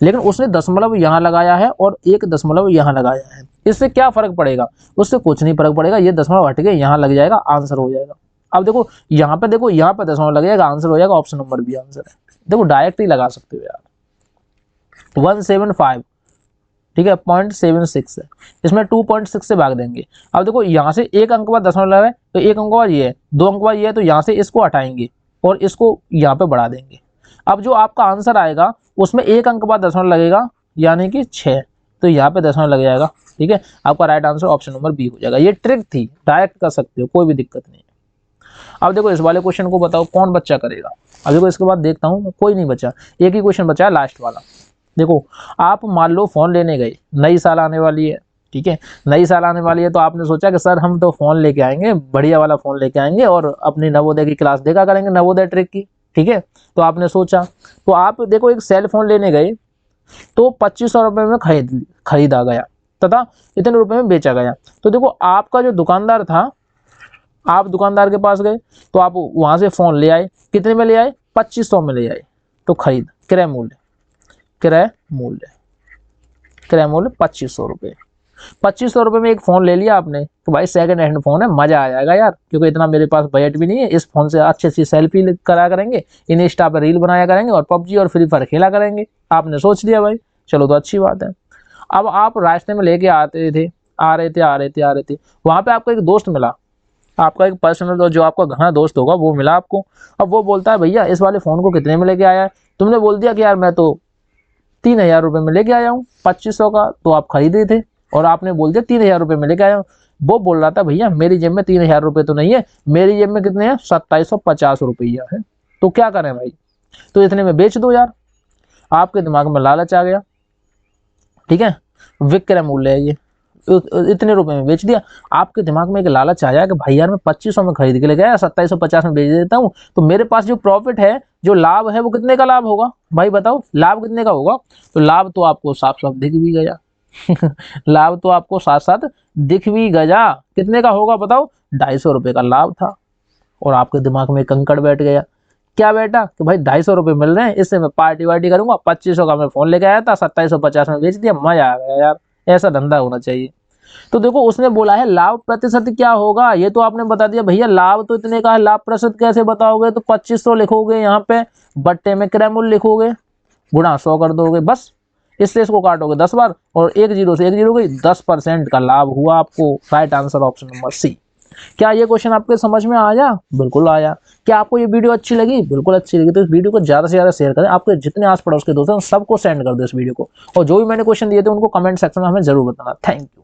लेकिन उसने दशमलव यहाँ लगाया है और एक दशमलव यहाँ लगाया है। इससे क्या फर्क पड़ेगा, उससे कुछ नहीं फर्क पड़ेगा, ये दशमलव हट के यहाँ लग जाएगा, आंसर हो जाएगा। अब देखो यहाँ पे दशमलव लग जाएगा, आंसर हो जाएगा, ऑप्शन नंबर बी आंसर है। देखो डायरेक्ट ही लगा सकते हो यार। 175, ठीक है, 0.76 है, इसमें 2.6 से भाग देंगे। अब देखो यहाँ से एक अंक बाद दशमलव है तो एक अंक बाद ये है, दो अंक बाद ये है, तो यहाँ से इसको हटाएंगे और इसको यहाँ पे बढ़ा देंगे। अब जो आपका आंसर आएगा उसमें एक अंक बाद दशमलव लगेगा, यानी कि 6, तो यहाँ पे दशमलव लग जाएगा। ठीक है, आपका right answer option number B हो जाएगा। ये ट्रिक थी, डायरेक्ट कर सकते हो, कोई भी दिक्कत नहीं है। अब देखो इस वाले क्वेश्चन को बताओ कौन बच्चा करेगा। अब देखो इसके बाद देखता हूँ, कोई नहीं बचा, एक ही क्वेश्चन बचा है लास्ट वाला। देखो आप मान लो फोन लेने गए, नई साल आने वाली है, ठीक है, नई साल आने वाली है, तो आपने सोचा कि सर हम तो फोन लेके आएंगे, बढ़िया वाला फोन लेके आएंगे और अपनी नवोदय की क्लास देखा करेंगे, नवोदय ट्रिक की। ठीक है, तो आपने सोचा, तो आप देखो एक सेल फोन लेने गए तो 2500 रुपये में खरीदा गया तथा इतने रुपए में बेचा गया। तो देखो आपका जो दुकानदार था, आप दुकानदार के पास गए तो आप वहां से फोन ले आए, कितने में ले आए, 2500 में ले आए। तो खरीद क्रय मूल्य 2500 रुपये। 2500 रुपये में एक फ़ोन ले लिया आपने, तो भाई सेकंड हैंड फ़ोन है, मज़ा आ जाएगा यार, क्योंकि इतना मेरे पास बजट भी नहीं है। इस फ़ोन से अच्छी अच्छी सेल्फी करा करेंगे, इंस्टा पर रील बनाया करेंगे और पबजी और फ्री फायर खेला करेंगे। आपने सोच लिया भाई, चलो तो अच्छी बात है। अब आप रास्ते में लेके आ रहे थे, वहाँ पे आपको एक दोस्त मिला, आपका एक पर्सनल जो आपका घना दोस्त होगा वो मिला आपको। अब वो बोलता है भैया इस वाले फ़ोन को कितने में लेके आया है। तुमने बोल दिया कि यार मैं तो 3000 रुपये में लेके आया हूँ, 2500 का तो आप खरीदे थे और आपने बोल दिया 3000 रुपये में लेके आया हूँ। वो बोल रहा था भैया मेरी जेब में 3000 रुपये तो नहीं है, मेरी जेब में कितने हैं, 2750 रुपया है। तो क्या करें भाई, तो इतने में बेच दो यार। आपके दिमाग में लालच आ गया, ठीक है, विक्रय मूल्य है ये, इतने रुपए में बेच दिया। आपके दिमाग में एक लालच आया कि भाई यार मैं 2500 में खरीद के ले गया, 2750 में बेच देता हूँ, तो मेरे पास जो प्रॉफिट है, जो लाभ है, वो कितने का लाभ होगा भाई बताओ, लाभ कितने का होगा। तो लाभ तो आपको साफ साफ दिख भी गया लाभ तो आपको साथ साथ दिख भी गया, कितने का होगा बताओ, 250 रुपये का लाभ था। और आपके दिमाग में कंकड़ बैठ गया, क्या बैठा कि भाई 250 रुपये मिल रहे हैं, इससे मैं पार्टी वार्टी करूंगा, 2500 का मैं फोन लेके आया था, 2750 में बेच दिया, मजा आ गया यार, ऐसा धंधा होना चाहिए। तो देखो उसने बोला है लाभ प्रतिशत क्या होगा, ये तो आपने बता दिया भैया लाभ तो इतने का है, लाभ प्रतिशत कैसे बताओगे, तो 2500 लिखोगे, यहाँ पे बट्टे में क्रय मूल्य लिखोगे, गुणा 100 कर दोगे, बस इससे इसको काटोगे 10 बार और एक जीरो से एक जीरो गई, 10% का लाभ हुआ आपको। Right answer option number C. क्या ये क्वेश्चन आपके समझ में आया, बिल्कुल आया। क्या आपको ये वीडियो अच्छी लगी, बिल्कुल अच्छी लगी, तो इस वीडियो को ज्यादा से ज्यादा शेयर करें, आपके जितने आस पड़ोस के दोस्त हैं सबको सेंड कर दो इस वीडियो को, और जो भी मैंने क्वेश्चन दिए थे उनको कमेंट सेक्शन में हमें जरूर बताना। Thank you.